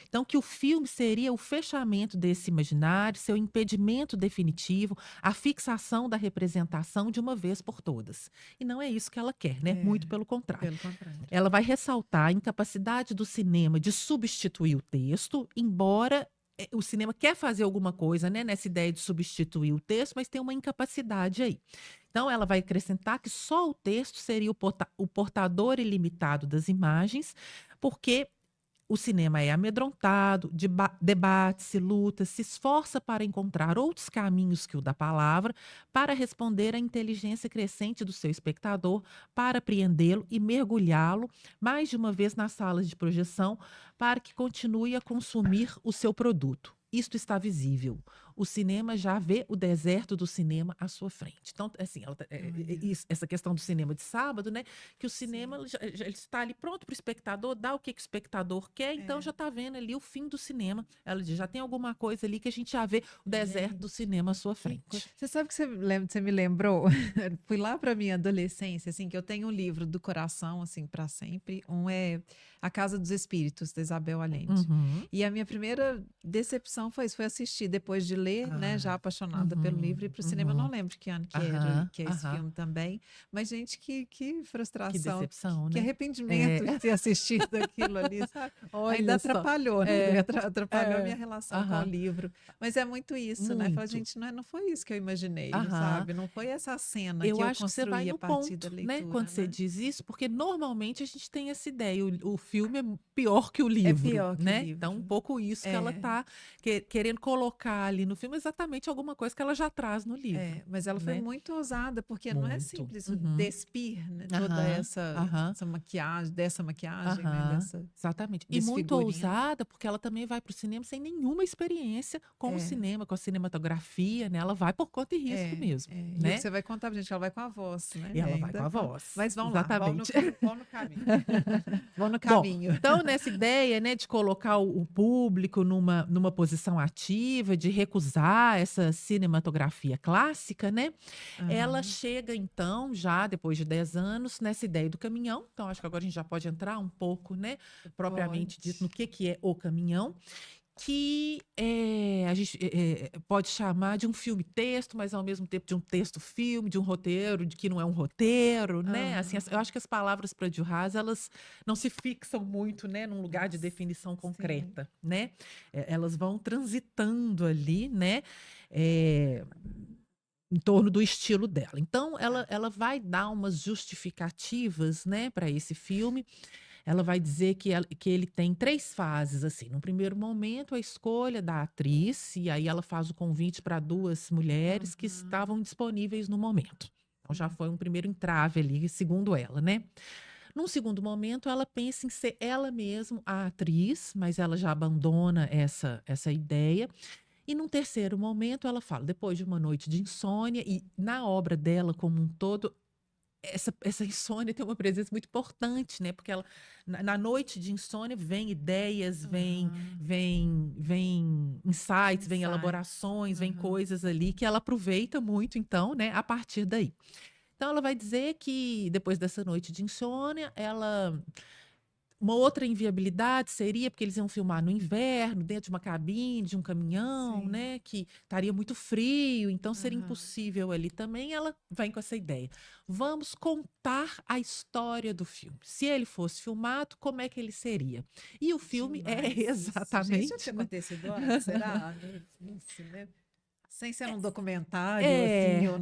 Então, que o filme seria o fechamento desse imaginário, seu impedimento definitivo, a fixação da representação de uma vez por todas. E não é isso que ela quer, né? É, Muito pelo contrário. pelo contrário. Ela vai ressaltar a incapacidade do cinema de substituir o texto, embora o cinema quer fazer alguma coisa, né, nessa ideia de substituir o texto, mas tem uma incapacidade aí. Então, ela vai acrescentar que só o texto seria o portador ilimitado das imagens, porque o cinema é amedrontado, debate-se, luta, se esforça para encontrar outros caminhos que o da palavra, para responder à inteligência crescente do seu espectador, para apreendê-lo e mergulhá-lo mais de uma vez nas salas de projeção, para que continue a consumir o seu produto. Isto está visível. O cinema já vê o deserto do cinema à sua frente. Então, assim, Olha, essa questão do cinema de sábado, né? Que o cinema sim. ele está ali pronto para o espectador, dá o que o espectador quer, então É. já está vendo ali o fim do cinema. Ela diz, já tem alguma coisa ali que a gente já vê o deserto do Gente, cinema à sua que coisa. frente. Você sabe que você me lembrou? Fui lá para minha adolescência, assim, que eu tenho um livro do coração, assim, para sempre. Um é A Casa dos Espíritos, da Isabel Allende. Uhum, E a minha primeira decepção foi isso, foi assistir depois de ler ler, né, já apaixonada pelo livro, e para o cinema eu não lembro que ano que é esse filme também. Mas, gente, que frustração, Que decepção, que né? arrependimento de ter assistido aquilo ali, sabe? Ainda Olha só. atrapalhou, né? Atrapalhou a minha relação com o Aham. livro. Mas é muito isso, né? Fala, Muito. gente, não foi isso que eu imaginei, Aham. sabe? Não foi essa cena Eu que eu acho que você vai construí a no partir da ponto, né, leitura, quando você né? diz isso, porque normalmente a gente tem essa ideia, o filme é pior que o É livro, pior que o né? Então, um livro. pouco isso que ela É. tá querendo colocar ali no filme, exatamente alguma coisa que ela já traz no livro, Mas ela foi né? muito ousada, porque não é Muito. simples o despir, né, toda Aham, aham, essa maquiagem, dessa maquiagem, né, aham, exatamente. E desse muito figurino. ousada, porque ela também vai para o cinema sem nenhuma experiência com o É, cinema, com a cinematografia, né? Ela vai por conta e risco mesmo, E o que né? você vai contar pra gente, ela vai com a voz, né? E ela vai com a Ainda. voz, Mas vão lá, exatamente. vão no caminho. Vão no Bom, caminho. então nessa ideia, né, de colocar o público numa posição ativa, de recusar essa cinematografia clássica, né? Ela Aham. chega então, já depois de 10 anos, nessa ideia do caminhão. Então acho que agora a gente já pode entrar um pouco, né, propriamente dito, no Pode. que é o caminhão, que a gente pode chamar de um filme-texto, mas ao mesmo tempo de um texto-filme, de um roteiro, de que não é um roteiro, né? Assim, Aham. eu acho que as palavras para Duras, elas não se fixam muito, né, num lugar de definição Sim. concreta, né? Elas vão transitando ali, né? É, em torno do estilo dela. Então, ela vai dar umas justificativas, né, para esse filme. Ela vai dizer que ele tem 3 fases, assim. No primeiro momento, a escolha da atriz, e aí ela faz o convite para 2 mulheres que Aham. estavam disponíveis no momento. Então, já foi um primeiro entrave ali, segundo ela, né? Num segundo momento, ela pensa em ser ela mesma a atriz, mas ela já abandona essa ideia. E num terceiro momento, ela fala, depois de uma noite de insônia, e na obra dela como um todo, essa insônia tem uma presença muito importante, né? Porque ela, na noite de insônia, vem ideias, Aham. vem insights, vem Insight. elaborações, vem Aham. coisas ali que ela aproveita muito, então, né? A partir daí. Então, ela vai dizer que depois dessa noite de insônia, uma outra inviabilidade seria porque eles iam filmar no inverno, dentro de uma cabine, de um caminhão, Sim. né? Que estaria muito frio, então seria Aham. impossível ali também. Ela vem com essa ideia. Vamos contar a história do filme. Se ele fosse filmado, como é que ele seria? E o filme é Demais isso. Gente, já exatamente, tinha né? acontecido antes, será? No cinema? Sem ser um documentário, É, assim, ou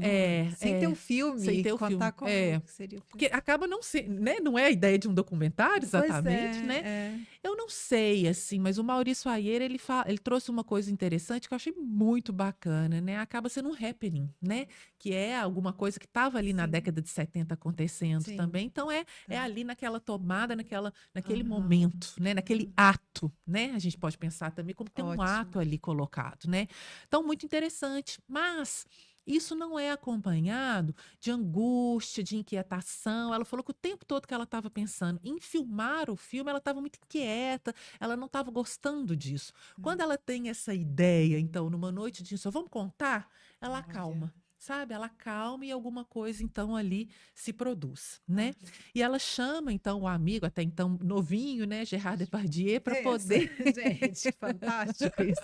sem ter o sem filme, ter o filme. contar como que seria o Porque filme. acaba não sendo, né? Não é a ideia de um documentário Pois exatamente, né? é. Eu não sei, assim, mas o Maurício Ayer, ele trouxe uma coisa interessante que eu achei muito bacana, né? Acaba sendo um happening, né? Que é alguma coisa que estava ali na Sim, década de 70 acontecendo sim. também. Então é Tá. ali naquela tomada, naquele Aham. momento, né? Naquele ato, né? A gente pode pensar também como tem um ato Ótimo. ali colocado, né? Então, muito interessante. Mas isso não é acompanhado de angústia, de inquietação. Ela falou que o tempo todo que ela estava pensando em filmar o filme, ela estava muito inquieta, ela não estava gostando disso. Quando ela tem essa ideia, então, numa noite de insônia, vamos contar? Ela Olha. acalma. Sabe, ela calma e alguma coisa então ali se produz, né? Aham. E ela chama então o amigo, até então novinho, né, Gerard Depardieu, para Pensa, poder. gente, fantástico isso.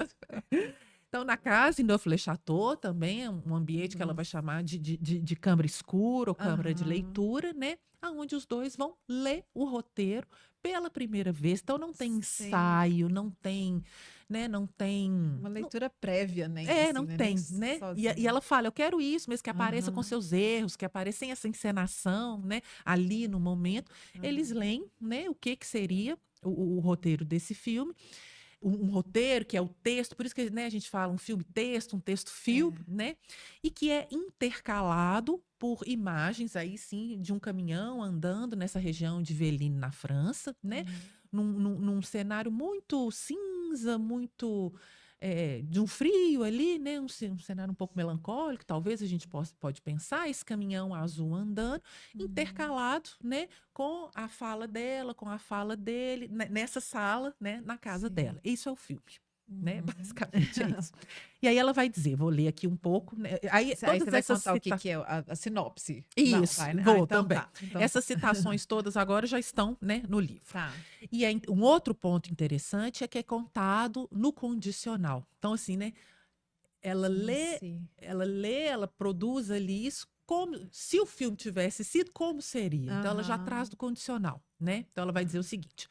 Então, na casa em Neufle-Château também é um ambiente que ela Uhum. vai chamar de câmara escura ou câmara de Aham. leitura, né? Aonde os dois vão ler o roteiro pela primeira vez. Então, não tem Sim. ensaio, não tem, né? Não tem. Uma leitura prévia, nem Não assim, né? Nem tem, né? E sozinha. ela fala, eu quero isso, mesmo que apareça com Aham. seus erros, que apareça sem essa encenação, né? Ali no momento, eles Aham. leem, né? O que seria o roteiro desse filme, um roteiro, que é o texto, por isso que, né, a gente fala um filme-texto, um texto-filme, É. né? E que é intercalado por imagens, aí sim, de um caminhão andando nessa região de Velines, na França, né? Uhum. Num cenário muito cinza, muito de um frio ali, né? Um cenário um pouco melancólico, talvez a gente pode pensar, esse caminhão azul andando, Uhum. intercalado, né? Com a fala dela, com a fala dele, nessa sala, né, na casa Sim. dela. Isso é o filme, né? Uhum. Basicamente é isso. E aí ela vai dizer, vou ler aqui um pouco, né? Aí Aí todas você vai essas contar o que citações. que é a sinopse. Não, Isso, vai, né? Ah, vou então também. tá. Então tá. Essas citações todas agora já estão, né, no livro. Tá. E aí, um outro ponto interessante é que é contado no condicional. Então, assim, né? ela lê, Sim. ela produz ali isso como se o filme tivesse sido, como seria. Então ela já traz do condicional, né? Então ela vai dizer o seguinte: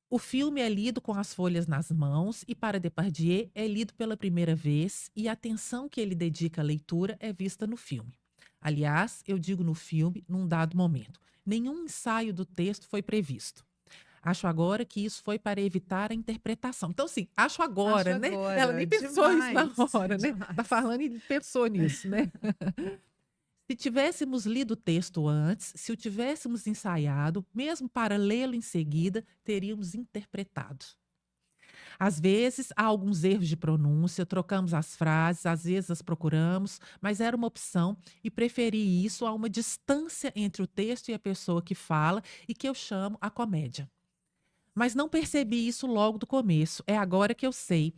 o filme é lido com as folhas nas mãos e para Depardieu é lido pela primeira vez e a atenção que ele dedica à leitura é vista no filme. Aliás, eu digo no filme, num dado momento. Nenhum ensaio do texto foi previsto. Acho agora que isso foi para evitar a interpretação. Então, assim, acho Acho agora, né? Ela agora. nem pensou isso na Demais. hora, né? Tá Demais. falando e pensou nisso, né? Se tivéssemos lido o texto antes, se o tivéssemos ensaiado, mesmo para lê-lo em seguida, teríamos interpretado. Às vezes há alguns erros de pronúncia, trocamos as frases, às vezes as procuramos, mas era uma opção e preferi isso a uma distância entre o texto e a pessoa que fala e que eu chamo a comédia. Mas não percebi isso logo do começo. É agora que eu sei,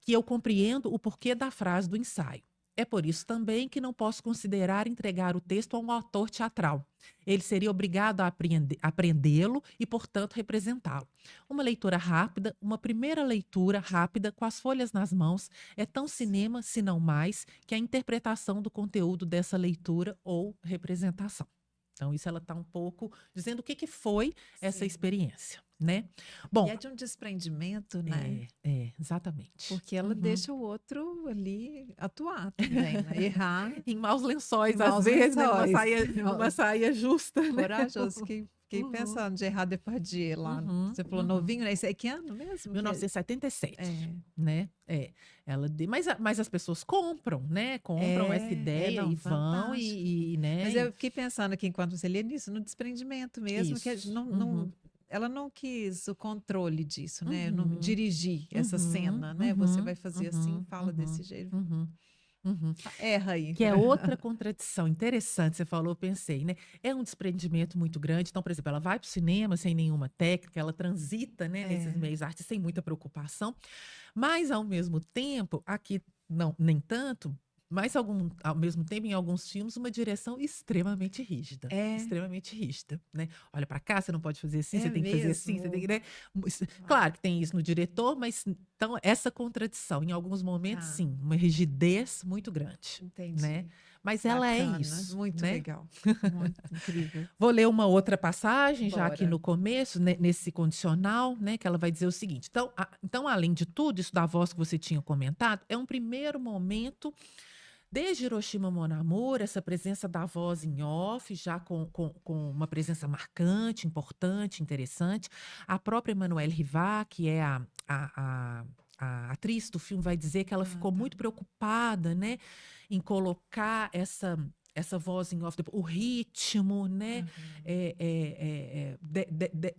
que eu compreendo o porquê da frase do ensaio. É por isso também que não posso considerar entregar o texto a um autor teatral. Ele seria obrigado a aprendê-lo e, portanto, representá-lo. Uma leitura rápida, uma primeira leitura rápida com as folhas nas mãos, é tão cinema, se não mais, que a interpretação do conteúdo dessa leitura ou representação. Então, isso ela está um pouco dizendo o que, que foi essa Sim. experiência, né? E Bom, é de um desprendimento, né? exatamente. Porque ela Uhum. deixa o outro ali atuar também, né? Errar. Em maus lençóis, Em às maus vezes, né? lençóis. Numa saia justa, né? Corajoso. Fiquei Uhum, pensando de errar Depardieu lá. uhum, Você falou uhum. novinho, né? Isso aí que ano mesmo? 1977, É. né? Mas as pessoas compram, né? Compram essa ideia Não, e vão fantástico. né? Mas eu fiquei pensando aqui enquanto você lia nisso, no desprendimento mesmo, que Isso. ela não quis o controle disso, né? Não Uhum, dirigir essa uhum, cena, né? Você uhum, vai fazer assim, uhum, fala uhum, desse jeito. uhum, uhum. Erra aí. Que é outra contradição interessante, você falou, eu pensei, né? É um desprendimento muito grande. Então, por exemplo, ela vai para o cinema sem nenhuma técnica, ela transita, né, nesses meios artes sem muita preocupação, mas ao mesmo tempo, aqui não, nem tanto, mas ao mesmo tempo, em alguns filmes, uma direção É, extremamente rígida, né? Olha para cá, você não pode fazer assim, é você tem que fazer assim, você tem mesmo. que, né? Claro que tem isso no diretor, mas então essa contradição, em alguns momentos, Tá, sim, uma rigidez muito grande, né? entendi. Mas ela é Bacana, isso, muito né? legal. Muito incrível. Vou ler uma outra passagem, já aqui Bora. no começo, né, nesse condicional, né, que ela vai dizer o seguinte: então, além de tudo, isso da voz que você tinha comentado, é um primeiro momento, desde Hiroshima Mon Amour, essa presença da voz em off, já com uma presença marcante, importante, interessante. A própria Emmanuelle Rivat, que é a atriz do filme, vai dizer que ela Ah, ficou tá. muito preocupada, né, em colocar essa voz em off, o ritmo, né, Aham.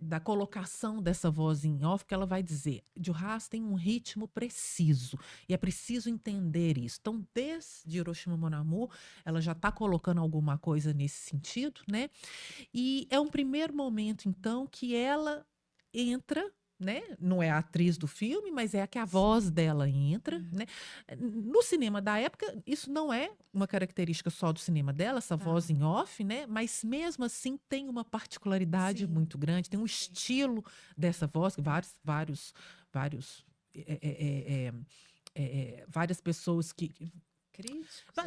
da colocação dessa voz em off, que ela vai dizer, Duras tem um ritmo preciso, e é preciso entender isso. Então, desde Hiroshima Mon Amour, ela já está colocando alguma coisa nesse sentido, né? E é um primeiro momento, então, que ela entra, né? Não é a atriz do filme, mas é a que a voz dela entra, né? No cinema da época, isso não é uma característica só do cinema dela, essa Tá. voz em off, né? Mas mesmo assim tem uma particularidade Sim. muito grande, tem um estilo dessa voz, que vários várias pessoas que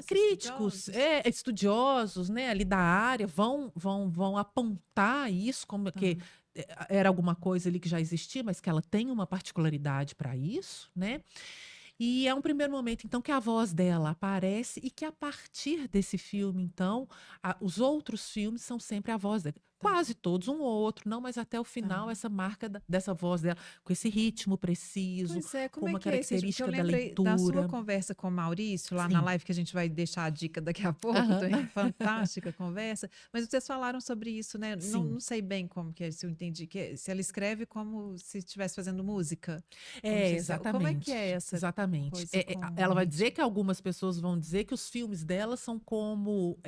críticos, Estudiosos? estudiosos, né, ali da área vão apontar isso como Tá. que era alguma coisa ali que já existia, mas que ela tem uma particularidade para isso, né? E é um primeiro momento, então, que a voz dela aparece e que a partir desse filme, então, os outros filmes são sempre a voz dela. Quase todos, um ou outro, não, mas até o final, Tá. essa marca dessa voz dela, com esse ritmo preciso, Pois é, com como é uma que é esse ritmo? Porque eu característica da lembrei da sua leitura. conversa com o Maurício, lá na Sim. live que a gente vai deixar a dica daqui a pouco, Aham. também, fantástica conversa, mas vocês falaram sobre isso, né? Não, Sim. não sei bem como que é, se eu entendi, se ela escreve como se estivesse fazendo música. Como como é que é essa Exatamente. coisa com Ela vai dizer ritmo? que algumas pessoas vão dizer que os filmes dela são como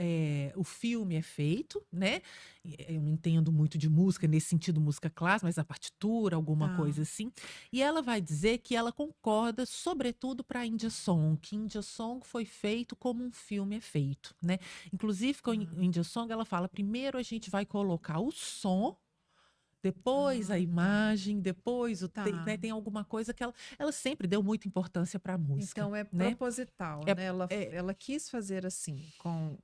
o filme é feito, né? Eu não entendo muito de música, nesse sentido, música clássica, mas a partitura, alguma Tá. coisa assim. E ela vai dizer que ela concorda, sobretudo para India Song, que India Song foi feito como um filme é feito, né? Inclusive, com India Song, ela fala: primeiro a gente vai colocar o som depois a imagem, depois Tá. né, tem alguma coisa que ela sempre deu muita importância para a música. Então é né? proposital, né? Ela quis fazer assim, com.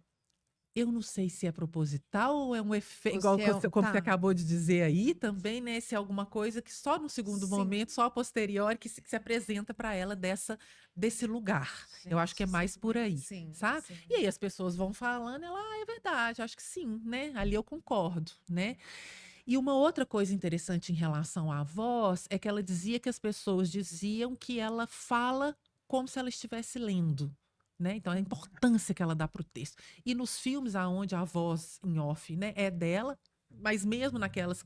Eu não sei se é proposital ou é um efeito, Ou igual se é como você tá. acabou de dizer aí também, né? Se é alguma coisa que só no segundo Sim. momento, só a posteriori, que se apresenta para ela desse lugar. Eu acho que é Gente, mais por aí, sim, sabe? sim. E aí as pessoas vão falando, ela, é verdade, acho que sim, né? Ali eu concordo, né? E uma outra coisa interessante em relação à voz é que ela dizia que as pessoas diziam que ela fala como se ela estivesse lendo. Né? Então, a importância que ela dá para o texto. E nos filmes aonde a voz em off, né, é dela, mas mesmo naquelas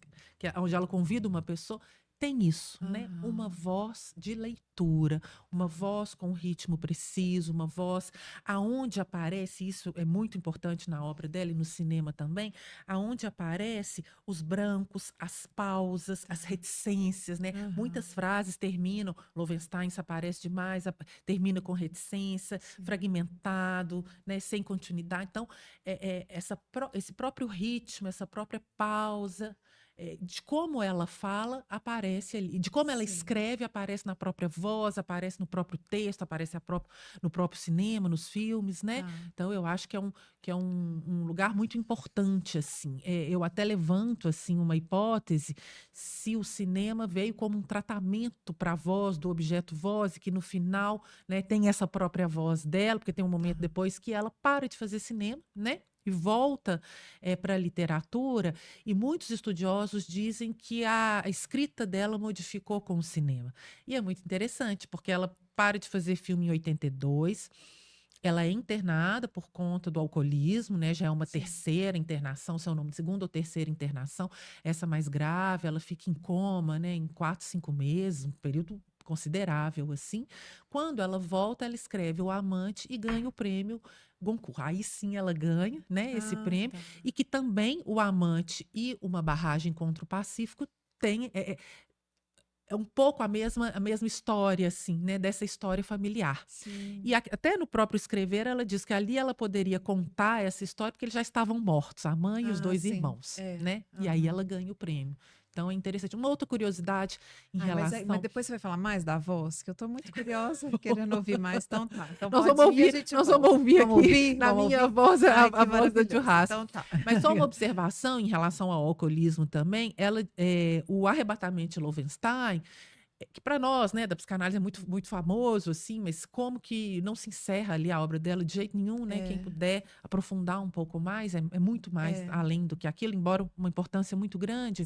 onde ela convida uma pessoa, tem isso, né? Uma voz de leitura, uma voz com um ritmo preciso, uma voz aonde aparece, isso é muito importante na obra dela e no cinema também, aonde aparece os brancos, as pausas, as reticências, né? Muitas frases terminam, Lovenstein se aparece demais, termina com reticência, fragmentado, né? Sem continuidade. Então, esse próprio ritmo, essa própria pausa, de como ela fala, aparece ali. De como ela escreve, aparece na própria voz, aparece no próprio texto, aparece no próprio cinema, nos filmes, né? Então, eu acho que é um lugar muito importante, assim. Eu até levanto, assim, uma hipótese, se o cinema veio como um tratamento para a voz, do objeto voz, e que no final, né, tem essa própria voz dela, porque tem um momento depois que ela para de fazer cinema, né? E volta para a literatura, e muitos estudiosos dizem que a escrita dela modificou com o cinema. E é muito interessante, porque ela para de fazer filme em 82, ela é internada por conta do alcoolismo, né? Já é uma terceira internação, seu nome, segunda ou terceira internação, essa mais grave, ela fica em coma, né? Em 4, 5 meses, um período considerável, assim. Quando ela volta, ela escreve O Amante e ganha o prêmio Goncourt. Aí sim ela ganha, né, esse prêmio, e que também O Amante e Uma Barragem contra o Pacífico tem um pouco a mesma história, assim, né, dessa história familiar. E até no próprio escrever, ela diz que ali ela poderia contar essa história porque eles já estavam mortos, a mãe e os dois irmãos, né? E aí ela ganha o prêmio. Então é interessante. Uma outra curiosidade em relação. Mas depois você vai falar mais da voz, que eu estou muito curiosa, querendo ouvir mais. Então tá. Então nós pode vamos ir, ouvir, nós vamos ouvir aqui na minha voz, a voz da Churrasco. Então tá. Mas só uma observação em relação ao alcoolismo também. O Arrebatamento de Lovenstein, que para nós, né, da psicanálise é muito, muito famoso, assim, mas como que não se encerra ali a obra dela de jeito nenhum, né? Quem puder aprofundar um pouco mais, é muito mais além do que aquilo, embora uma importância muito grande.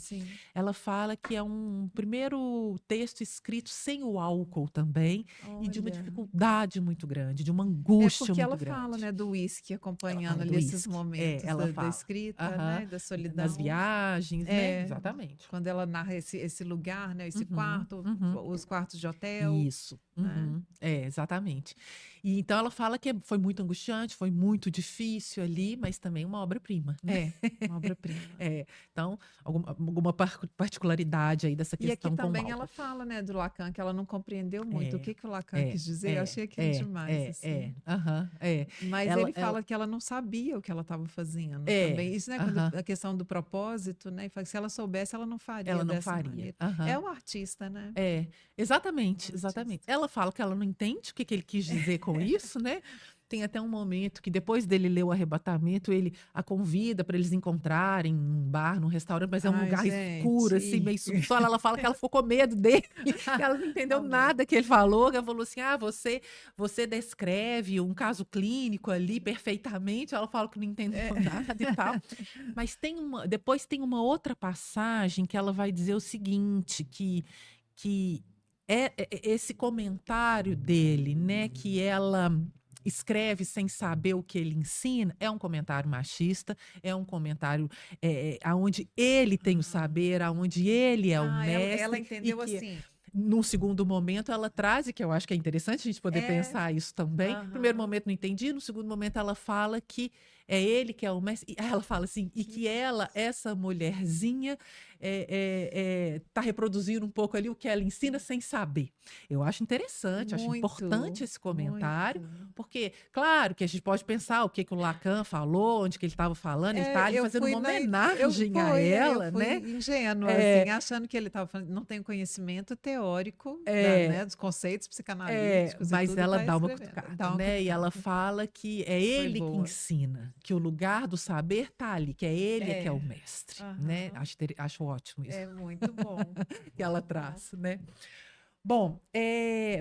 Ela fala que é um primeiro texto escrito sem o álcool também, e de uma dificuldade muito grande, de uma angústia muito grande. Porque ela fala, né, do uísque acompanhando ali esses momentos ela da escrita, né, da solidão. Nas viagens, né? Exatamente. Quando ela narra esse lugar, né, esse quarto, os quartos de hotel. Isso. Exatamente. E então ela fala que foi muito angustiante, foi muito difícil ali, mas também uma obra-prima. Né? Uma obra-prima. Então, alguma particularidade aí dessa questão e aqui com também o ela álcool. fala, né, do Lacan, que ela não compreendeu muito o que o Lacan quis dizer. Eu achei aquilo demais. Assim. Mas ele fala que ela não sabia o que ela estava fazendo também. Isso, né, quando a questão do propósito, né? Se ela soubesse, ela não faria dessa maneira. É um artista, né? Exatamente. Ela fala que ela não entende o que ele quis dizer com isso, né? Tem até um momento que depois dele ler O Arrebatamento, ele a convida para eles encontrarem num bar, num restaurante, mas é um lugar escuro, assim, meio subsolo. Ela fala que ela ficou com medo dele, que ela não entendeu nada que ele falou, que ela falou assim, você descreve um caso clínico ali perfeitamente. Ela fala que não entendeu nada e tal. Mas depois tem uma outra passagem que ela vai dizer o seguinte, que esse comentário dele, né, que ela escreve sem saber o que ele ensina, é um comentário machista, é um comentário aonde ele tem o saber, aonde ele é o mestre. Ela entendeu assim. Num segundo momento, ela traz, e que eu acho que é interessante a gente poder pensar isso também. No primeiro momento não entendi, no segundo momento ela fala que é ele que é o mestre. E aí ela fala assim, e que ela, essa mulherzinha, tá reproduzindo um pouco ali o que ela ensina sem saber. Eu acho interessante, acho importante Muito, esse comentário, muito. porque, claro, que a gente pode pensar o que que o Lacan falou, onde que ele estava falando, ele está ali Eu fazendo fui uma na, eu homenagem a fui, eu ela, fui né? ingênua, É, assim, achando que ele estava falando, não tem conhecimento teórico é, né, dos conceitos psicanalíticos e mas tudo, e ela está dá uma escrevendo. cutucada, Dá uma né? E ela cutucada. fala que é Foi ele que boa. ensina, que o lugar do saber tá ali, que é ele que é o É. mestre, né? Aham. Acho ótimo isso É muito bom. que ela Muito bom. traz, né? Bom,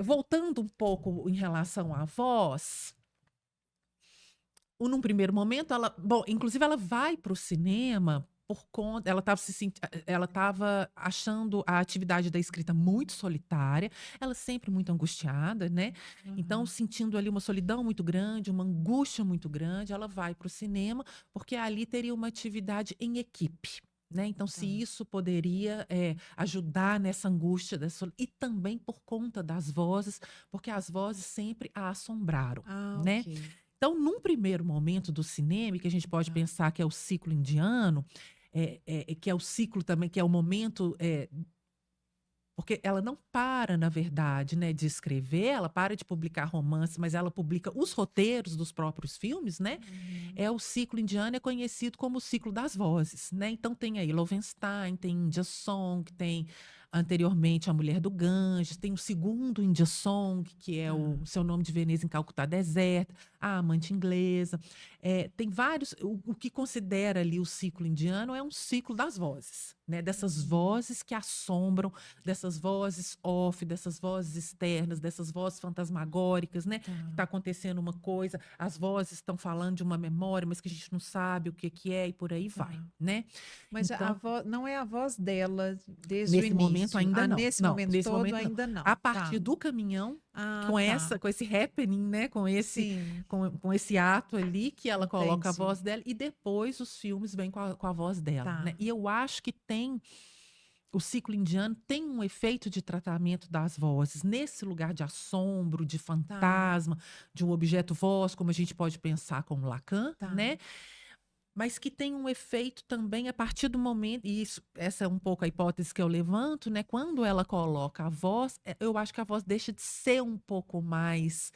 voltando um pouco em relação à voz, num primeiro momento, bom, inclusive ela vai para o cinema por conta, ela estava achando a atividade da escrita muito solitária, ela sempre muito angustiada, né? Então, Aham. sentindo ali uma solidão muito grande, uma angústia muito grande, ela vai para o cinema porque ali teria uma atividade em equipe. Né? Então, se Tá. isso poderia ajudar nessa angústia, e também por conta das vozes, porque as vozes sempre a assombraram, Ah, né? ok. Então, num primeiro momento do cinema, que a gente pode Tá. pensar que é o ciclo indiano, que é o ciclo também, que é o momento. Porque ela não para, na verdade, né, de escrever, ela para de publicar romances, mas ela publica os roteiros dos próprios filmes, né? Uhum. O ciclo indiano é conhecido como o ciclo das vozes, né? Então tem aí Lovenstein, tem India Song, tem anteriormente A Mulher do Ganges, tem o segundo India Song, que é Tá. o Seu Nome de Veneza em Calcutá Deserta, A Amante Inglesa. Tem vários. O que considera ali o ciclo indiano é um ciclo das vozes, né? Dessas vozes que assombram, dessas vozes off, dessas vozes externas, dessas vozes fantasmagóricas, né? Tá. Que está acontecendo uma coisa, as vozes estão falando de uma memória, mas que a gente não sabe o que que é e por aí Tá. vai, né? Mas a Então, voz, não é a voz dela desde o nesse momento início. ainda Ah, não. nesse Não, momento nesse todo momento não. ainda A não. Tá. partir do caminhão, Ah, tá. com esse happening, né? Sim, Com esse ato ali que ela coloca a entendi. voz dela e depois os filmes vêm com a voz dela, né? Tá. E eu acho que tem o ciclo indiano tem um efeito de tratamento das vozes nesse lugar de assombro, de Tá. fantasma, de um objeto voz, como a gente pode pensar com Lacan, Tá. né? Mas que tem um efeito também a partir do momento, e essa é um pouco a hipótese que eu levanto, né? Quando ela coloca a voz, eu acho que a voz deixa de ser um pouco mais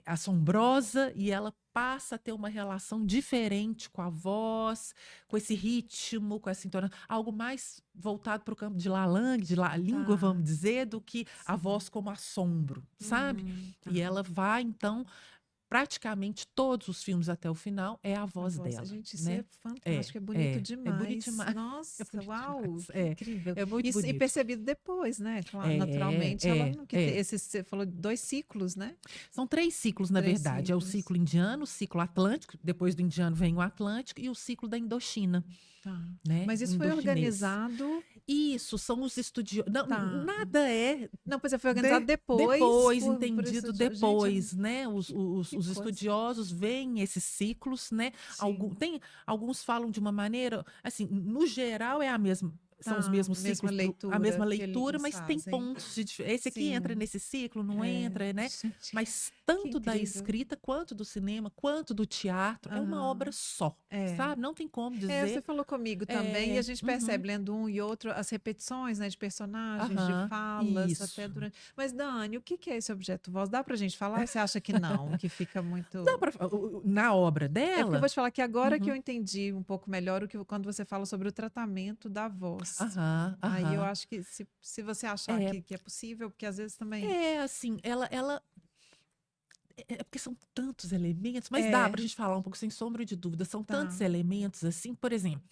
assombrosa e ela passa a ter uma relação diferente com a voz, com esse ritmo, com essa entonação, algo mais voltado para o campo de Lalang, língua, Tá. vamos dizer, do que a Sim. voz como assombro, sabe? Tá. E ela vai, então, praticamente todos os filmes até o final é a A voz voz, dela, gente, isso é né? fantástico, é bonito É bonito demais. demais. É Nossa, bonito uau, demais. que incrível. É muito Isso, e bonito. percebido depois, né? Claro, É, naturalmente, ela é, não que é. esse você falou de 2 ciclos, né? São 3 ciclos, na 3 verdade. É o ciclos. ciclo indiano, o ciclo atlântico, depois do indiano vem o Atlântico, e o ciclo da Indochina, Tá. né? Mas O isso foi indochinês. organizado, Isso, são os estudiosos. Não, tá. nada é Não, pois é, foi organizado depois depois, por entendido isso, gente, depois, né? que Os coisa. estudiosos veem esses ciclos, né? Sim, Alguns falam de uma maneira, assim, no geral é a mesma. São os tá. mesmos Mesma ciclos, a mesma leitura que leitura, eles mas tem fazem. pontos de diferença. Esse aqui entra Sim, nesse ciclo, não é. entra, né? Gente, Mas que tanto da incrível. escrita, quanto do cinema, quanto do teatro, é uma obra Aham. só, É. sabe? Não tem como Você dizer. falou comigo também, e a É, gente uhum, percebe, lendo um e outro, as repetições, né, de personagens, de aham, falas, até isso. durante. Mas, Dani, o que que é esse objeto voz? Dá pra gente falar ou você acha que não? Que fica Dá muito. pra, na obra É porque eu vou dela, te falar que agora que eu uhum, entendi um pouco melhor o que quando você fala sobre o tratamento da voz. aham, Aí eu aham. acho que se você achar É, que é possível, porque às vezes também. assim, é porque são tantos elementos, mas dá É, pra gente falar um pouco sem sombra de dúvida. São tantos tá. elementos assim, por exemplo,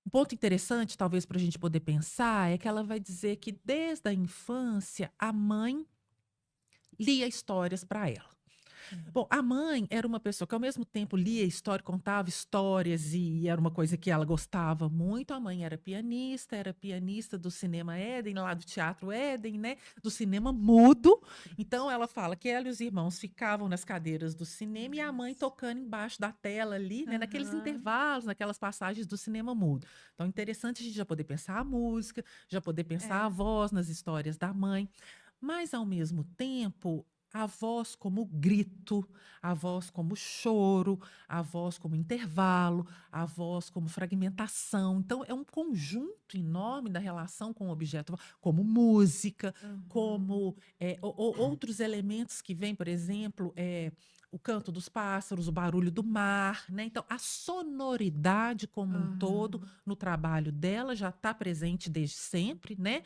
um ponto interessante, talvez, para a gente poder pensar, é que ela vai dizer que desde a infância a mãe lia histórias para ela. Bom, a mãe era uma pessoa que ao mesmo tempo lia história, contava histórias e era uma coisa que ela gostava muito. A mãe era pianista do Cinema Éden, lá do Teatro Éden, né? Do cinema mudo. Então ela fala que ela e os irmãos ficavam nas cadeiras do cinema e a mãe Nossa. tocando embaixo da tela ali, né? Naqueles Aham. intervalos, naquelas passagens do cinema mudo. Então, interessante a gente já poder pensar a música, já poder pensar a É. voz nas histórias da mãe. Mas, ao mesmo tempo, a voz como grito, a voz como choro, a voz como intervalo, a voz como fragmentação. Então, é um conjunto enorme da relação com o objeto, como música, como outros elementos que vêm, por exemplo, o canto dos pássaros, o barulho do mar, né? Então, a sonoridade como um todo no trabalho dela já está presente desde sempre, né?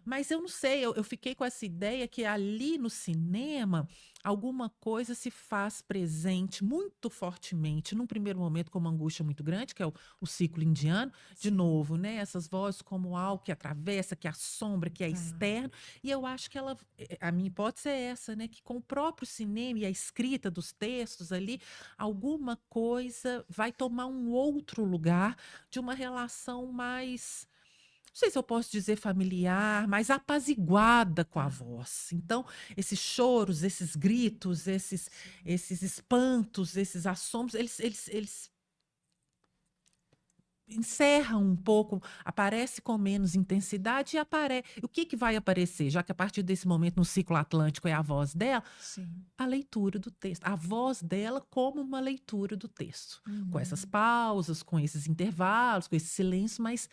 Mas eu não sei, eu fiquei com essa ideia que ali no cinema alguma coisa se faz presente muito fortemente, num primeiro momento com uma angústia muito grande, que é o ciclo indiano, de novo, né? Essas vozes como algo que atravessa, que assombra, que é externo. E eu acho que a minha hipótese é essa, né? Que com o próprio cinema e a escrita dos textos ali, alguma coisa vai tomar um outro lugar de uma relação mais, não sei se eu posso dizer familiar, mas apaziguada com a voz. Então, esses choros, esses gritos, esses espantos, esses assombros, eles encerram um pouco, aparece com menos intensidade e o que vai aparecer? Já que a partir desse momento no ciclo atlântico é a voz dela, a leitura do texto, a voz dela como uma leitura do texto, com essas pausas, com esses intervalos, com esse silêncio, mas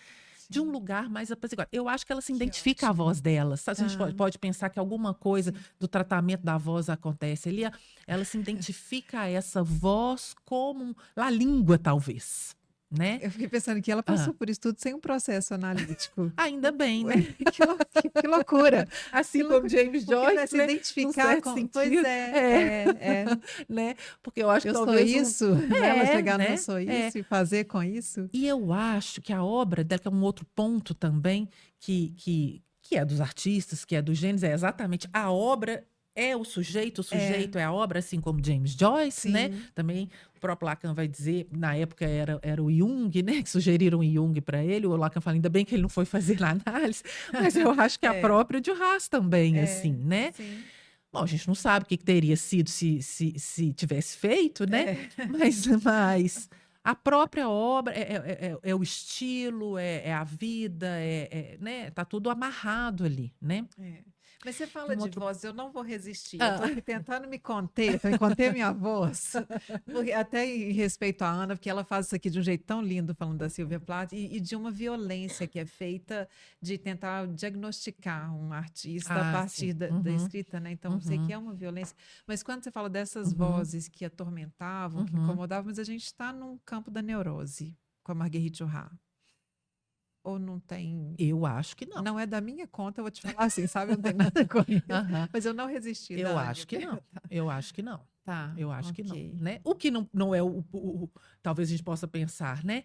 de um lugar mais apaziguado. Eu acho que ela se identifica a voz dela. A gente pode pensar que alguma coisa do tratamento da voz acontece ali. Ela se identifica a essa voz como a língua, talvez. Né? Eu fiquei pensando que ela passou por isso tudo sem um processo analítico. Ainda bem, né? Que loucura. Assim como James Joyce, se né? identificar com... Sentido. Pois é. Né? Porque eu acho que eu talvez... sou isso, ela chegar né? no eu sou isso e fazer com isso. E eu acho que a obra dela, que é um outro ponto também, que é dos artistas, que é do Gênesis, é exatamente a obra... É o sujeito é a obra, assim como James Joyce, né? Também o próprio Lacan vai dizer, na época era o Jung, né? Que sugeriram o Jung para ele. O Lacan fala, ainda bem que ele não foi fazer a análise, mas eu acho que a própria Duras também, assim, né? Sim. Bom, a gente não sabe o que teria sido se tivesse feito, né? Mas a própria obra é o estilo, é a vida, né? Tá tudo amarrado ali, né? Mas você fala de voz, eu não vou resistir. Eu estou aqui tentando me conter minha voz. Porque, até em respeito à Ana, porque ela faz isso aqui de um jeito tão lindo, falando da Silvia Plath, e de uma violência que é feita de tentar diagnosticar um artista a partir da escrita, né? Então, eu sei que é uma violência. Mas quando você fala dessas vozes que atormentavam, que incomodavam, mas a gente está num campo da neurose, com a Marguerite Duras. Ou não tem? Eu acho que não. Não é da minha conta, eu vou te falar assim, sabe? Não tem nada com isso. Mas eu não resisti. Eu acho que não. Eu acho que não. Tá. Eu acho que não. Né? O que não é talvez a gente possa pensar, né?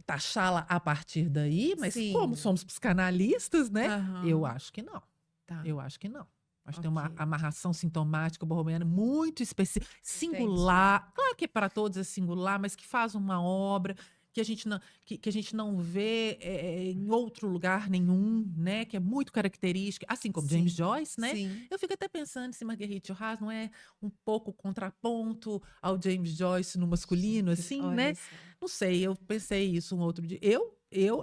Taxá-la a partir daí, mas como somos psicanalistas, né? Eu acho que não. Eu acho que não. Acho que tem uma amarração sintomática borromeana muito específica, singular. Claro que para todos é singular, mas que faz uma obra que a gente não vê em outro lugar nenhum, né? Que é muito característica, assim como James Joyce, né? Eu fico até pensando se Marguerite Duras não é um pouco contraponto ao James Joyce no masculino, assim, né? Não sei, eu pensei isso um outro dia.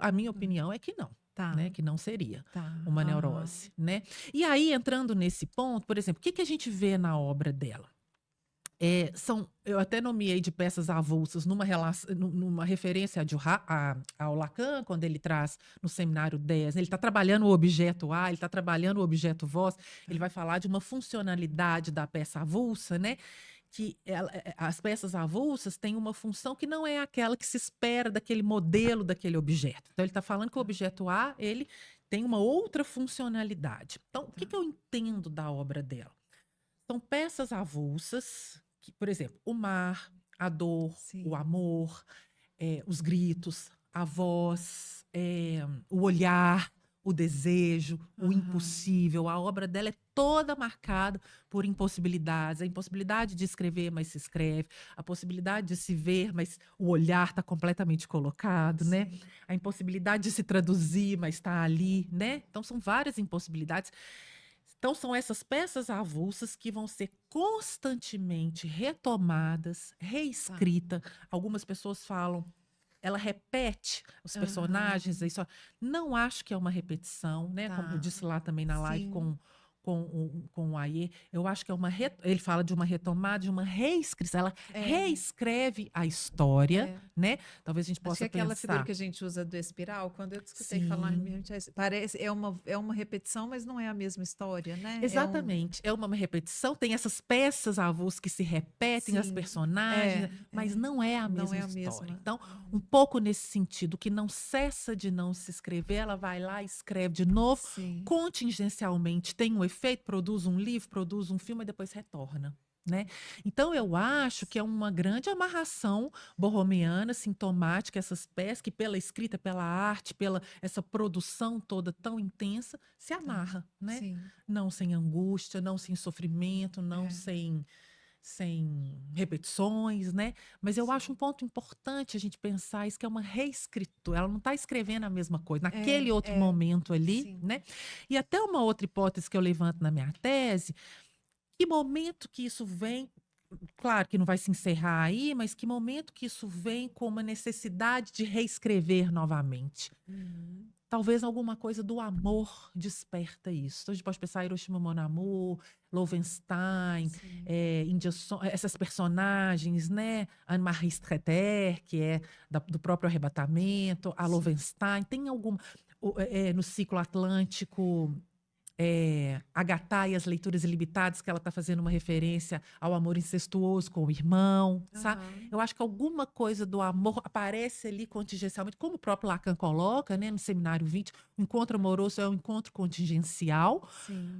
A minha opinião é que não. Né, que não seria uma neurose, né? E aí, entrando nesse ponto, por exemplo, o que a gente vê na obra dela? Eu até nomeei de peças avulsas numa referência ao Lacan, quando ele traz no seminário 10, né? Ele está trabalhando o objeto A, ele está trabalhando o objeto voz, ele vai falar de uma funcionalidade da peça avulsa, né? Que as peças avulsas têm uma função que não é aquela que se espera daquele modelo, daquele objeto. Então, ele está falando que o objeto A, ele tem uma outra funcionalidade. Então, o que eu entendo da obra dela? São peças avulsas, que, por exemplo, o mar, a dor, o amor, os gritos, a voz, o olhar, o desejo, o impossível. A obra dela é toda marcada por impossibilidades. A impossibilidade de escrever, mas se escreve. A possibilidade de se ver, mas o olhar está completamente colocado, né? A impossibilidade de se traduzir, mas está ali, né? Então, são várias impossibilidades. Então, são essas peças avulsas que vão ser constantemente retomadas, reescritas. Algumas pessoas falam, ela repete os personagens. Isso, não acho que é uma repetição, né? Como eu disse lá também na live com com o Aie, eu acho que ele fala de uma retomada, de uma reescrição. Ela reescreve a história, né? Talvez a gente Acho possa que aquela pensar. figura que a gente usa do espiral, quando eu te escutei Sim. falar, parece é uma repetição, mas não é a mesma história, né? Exatamente. É uma repetição, tem essas peças avulsas que se repetem, as Sim, personagens, mas não é a não mesma é a história. mesma. Então, um pouco nesse sentido, que não cessa de não se escrever, ela vai lá, escreve de novo, Sim. contingencialmente, tem um efeito, produz um livro, produz um filme e depois retorna. Né? Então, eu acho que é uma grande amarração borromeana, sintomática, essas peças que pela escrita, pela arte, pela essa produção toda tão intensa, se amarra, né? Sim. Não sem angústia, não sem sofrimento, não sem repetições, né? Mas eu acho um ponto importante a gente pensar isso, que é uma reescritura. Ela não está escrevendo a mesma coisa naquele outro momento ali, né? E até uma outra hipótese que eu levanto na minha tese, que momento que isso vem, claro que não vai se encerrar aí, mas que momento que isso vem com uma necessidade de reescrever novamente? Talvez alguma coisa do amor desperta isso. Então, a gente pode pensar em Hiroshima Mon Amour, Loewenstein, essas personagens, né? Anne-Marie Streeter, que é do próprio arrebatamento, a Loewenstein. Tem alguma... no ciclo atlântico... Agatha e as leituras ilimitadas, que ela está fazendo uma referência ao amor incestuoso com o irmão, sabe? Eu acho que alguma coisa do amor aparece ali contingencialmente, como o próprio Lacan coloca, né, no Seminário 20, o encontro amoroso é um encontro contingencial,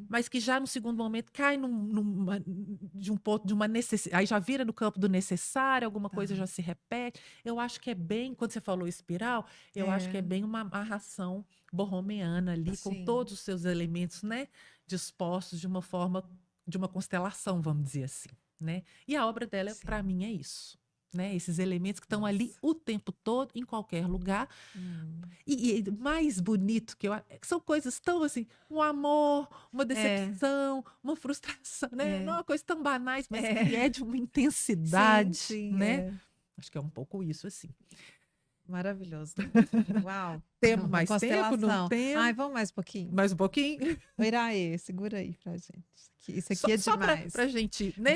mas que já no segundo momento cai de um ponto, de uma necessidade, aí já vira no campo do necessário, alguma coisa já se repete. Eu acho que é bem, quando você falou espiral, eu acho que é bem uma amarração borromeana ali, com todos os seus elementos, né, dispostos de uma forma, de uma constelação, vamos dizer assim, né? E a obra dela, para mim, é isso, né? Esses elementos que estão ali o tempo todo, em qualquer lugar. E mais bonito que são coisas tão assim, um amor, uma decepção, uma frustração, né? Não é uma coisa tão banais, mas que é de uma intensidade, né? Acho que é um pouco isso, assim. Maravilhoso. Uau. Temos mais tempo? Não temos? Ai, vamos mais um pouquinho. Mais um pouquinho? Iraê, segura aí pra gente. Isso aqui é só demais. Pra gente, né?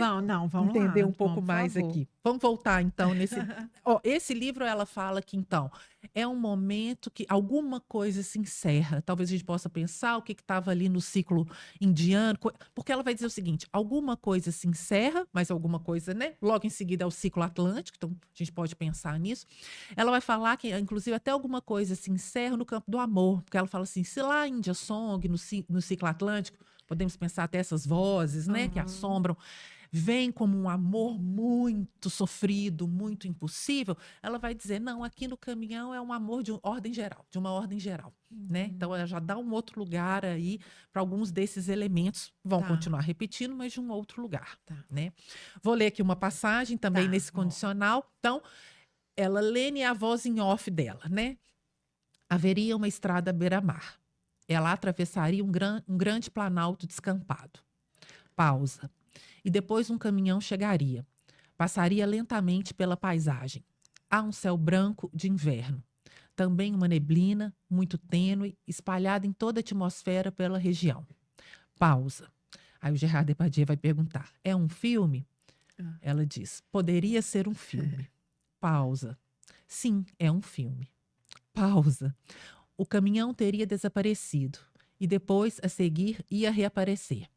Vamos entender lá, um pouco mais aqui. Vamos voltar, então, nesse... esse livro, ela fala que, então, é um momento que alguma coisa se encerra. Talvez a gente possa pensar o que estava ali no ciclo indiano, porque ela vai dizer o seguinte, alguma coisa se encerra, mas alguma coisa, né? Logo em seguida é o ciclo atlântico, então a gente pode pensar nisso. Ela vai falar que, inclusive, até alguma coisa se encerra no campo do amor, porque ela fala assim, se lá em India Song, no ciclo atlântico, podemos pensar até essas vozes, né, que assombram, vem como um amor muito sofrido, muito impossível, ela vai dizer, não, aqui no caminhão é um amor de uma ordem geral, né? Então ela já dá um outro lugar aí para alguns desses elementos, vão continuar repetindo, mas de um outro lugar, né? Vou ler aqui uma passagem também nesse condicional. Então, ela lê a voz em off dela, né? Haveria uma estrada à beira-mar. Ela atravessaria um grande planalto descampado. Pausa. E depois um caminhão chegaria. Passaria lentamente pela paisagem. Há um céu branco de inverno. Também uma neblina, muito tênue, espalhada em toda a atmosfera pela região. Pausa. Aí o Gerard Depardieu vai perguntar, é um filme? Ela diz, poderia ser um filme. Pausa. Sim, é um filme. Pausa. O caminhão teria desaparecido e depois, a seguir, ia reaparecer.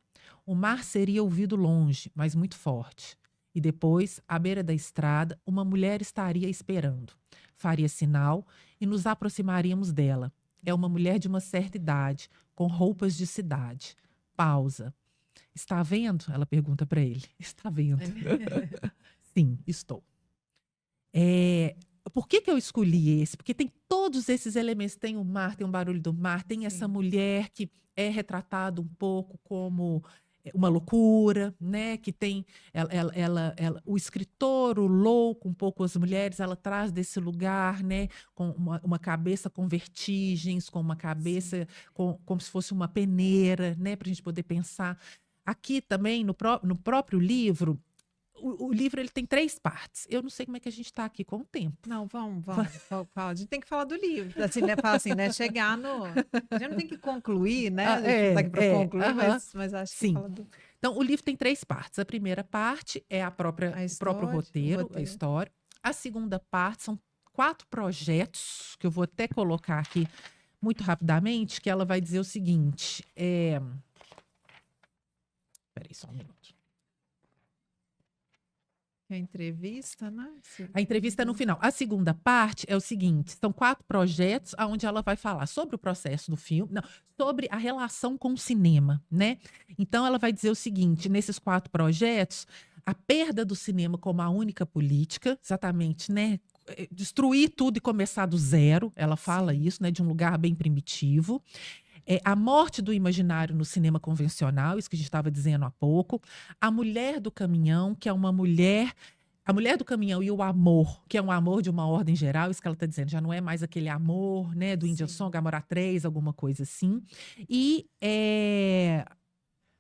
O mar seria ouvido longe, mas muito forte. E depois, à beira da estrada, uma mulher estaria esperando. Faria sinal e nos aproximaríamos dela. É uma mulher de uma certa idade, com roupas de cidade. Pausa. Está vendo? Ela pergunta para ele. Está vendo? Sim, estou. Por que eu escolhi esse? Porque tem todos esses elementos. Tem o mar, tem o barulho do mar, tem essa mulher que é retratada um pouco como uma loucura, né? Que tem o escritor, o louco, um pouco as mulheres, ela traz desse lugar, né? Com uma cabeça com vertigens, com uma cabeça como se fosse uma peneira, né? Para a gente poder pensar. Aqui também, no próprio livro, o livro ele tem 3 partes. Eu não sei como é que a gente está aqui com o tempo. Não, vamos. A gente tem que falar do livro. Assim, né? Fala assim, né? Chegar no. A gente não tem que concluir, né? A gente não tá aqui para concluir, mas acho que Sim. fala do. Então, o livro tem 3 partes. A primeira parte é o próprio roteiro, a história. A segunda parte são 4 projetos, que eu vou até colocar aqui muito rapidamente, que ela vai dizer o seguinte. Peraí, só um minuto. A entrevista, né? A entrevista é no final. A segunda parte é o seguinte: são 4 projetos onde ela vai falar sobre o processo do filme, não, sobre a relação com o cinema, né? Então, ela vai dizer o seguinte: nesses 4 projetos, a perda do cinema como a única política, exatamente, né? Destruir tudo e começar do zero. Ela fala isso, né? De um lugar bem primitivo. A morte do imaginário no cinema convencional, isso que a gente estava dizendo há pouco. A mulher do caminhão, que é uma mulher. A mulher do caminhão e o amor, que é um amor de uma ordem geral, isso que ela está dizendo, já não é mais aquele amor, né, do Indian Song, Amor a 3, alguma coisa assim. E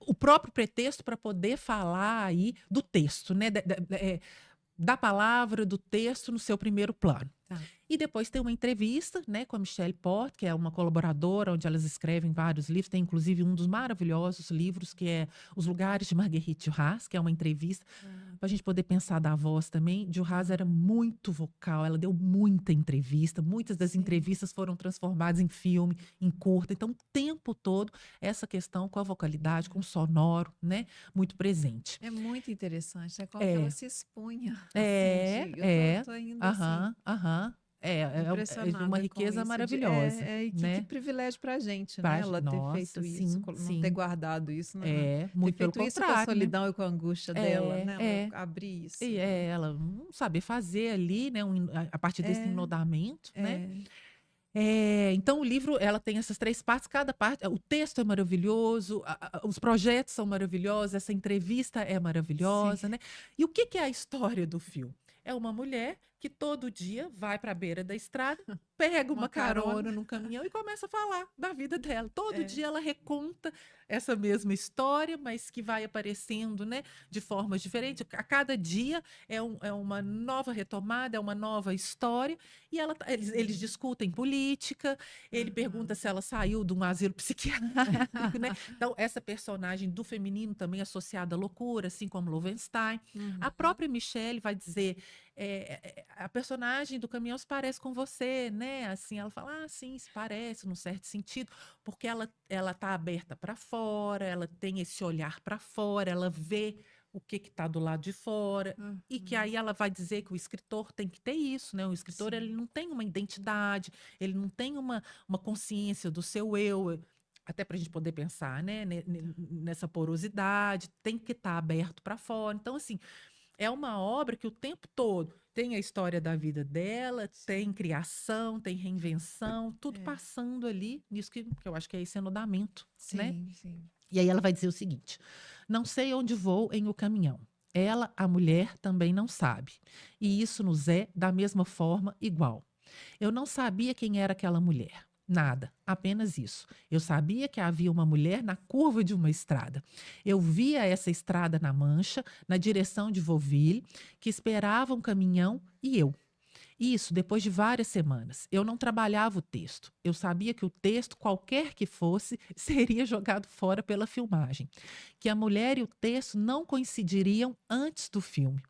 o próprio pretexto para poder falar aí do texto, né, da palavra, do texto no seu primeiro plano. Tá. E depois tem uma entrevista, né, com a Michelle Porte, que é uma colaboradora, onde elas escrevem vários livros. Tem, inclusive, um dos maravilhosos livros, que é Os Lugares de Marguerite Duras, que é uma entrevista, para a gente poder pensar da voz também. Duras era muito vocal, ela deu muita entrevista. Muitas das entrevistas foram transformadas em filme, em curta. Então, o tempo todo, essa questão com a vocalidade, com o sonoro, né, muito presente. É muito interessante, é como que ela se expunha. Eu tô indo assim. É uma riqueza maravilhosa. Que privilégio pra gente, né? Ela ter feito isso, não ter guardado isso, muito ter feito pelo isso com a contrário, solidão e com a angústia dela, né? Ela abrir isso. E ela não saber fazer ali, né? A partir desse enodamento, né? Então, o livro ela tem essas 3 partes, cada parte. O texto é maravilhoso, os projetos são maravilhosos, essa entrevista é maravilhosa, né? E o que é a história do filme? É uma mulher que todo dia vai para a beira da estrada, pega uma carona no caminhão e começa a falar da vida dela. Todo dia ela reconta essa mesma história, mas que vai aparecendo, né, de formas diferentes. A cada dia é uma nova retomada, é uma nova história. E eles discutem política, ele pergunta se ela saiu de um asilo psiquiátrico, né? Então, essa personagem do feminino também associada à loucura, assim como Lovenstein. A própria Michelle vai dizer... a personagem do caminhão se parece com você, né? Assim, ela fala, sim, se parece, num certo sentido, porque ela tá aberta para fora, ela tem esse olhar para fora, ela vê o que está do lado de fora, e que aí ela vai dizer que o escritor tem que ter isso, né? O escritor, ele não tem uma identidade, ele não tem uma consciência do seu eu, até para a gente poder pensar, né? Nessa porosidade, tem que estar aberto para fora. Então, assim, é uma obra que o tempo todo tem a história da vida dela, tem criação, tem reinvenção, tudo passando ali nisso que eu acho que é esse enodamento, né? Sim. E aí ela vai dizer o seguinte: não sei onde vou em o caminhão. Ela, a mulher, também não sabe. E isso nos é, da mesma forma, igual. Eu não sabia quem era aquela mulher. Nada, apenas isso. Eu sabia que havia uma mulher na curva de uma estrada. Eu via essa estrada na Mancha, na direção de Vauville, que esperava um caminhão e eu. Isso depois de várias semanas. Eu não trabalhava o texto. Eu sabia que o texto, qualquer que fosse, seria jogado fora pela filmagem. Que a mulher e o texto não coincidiriam antes do filme.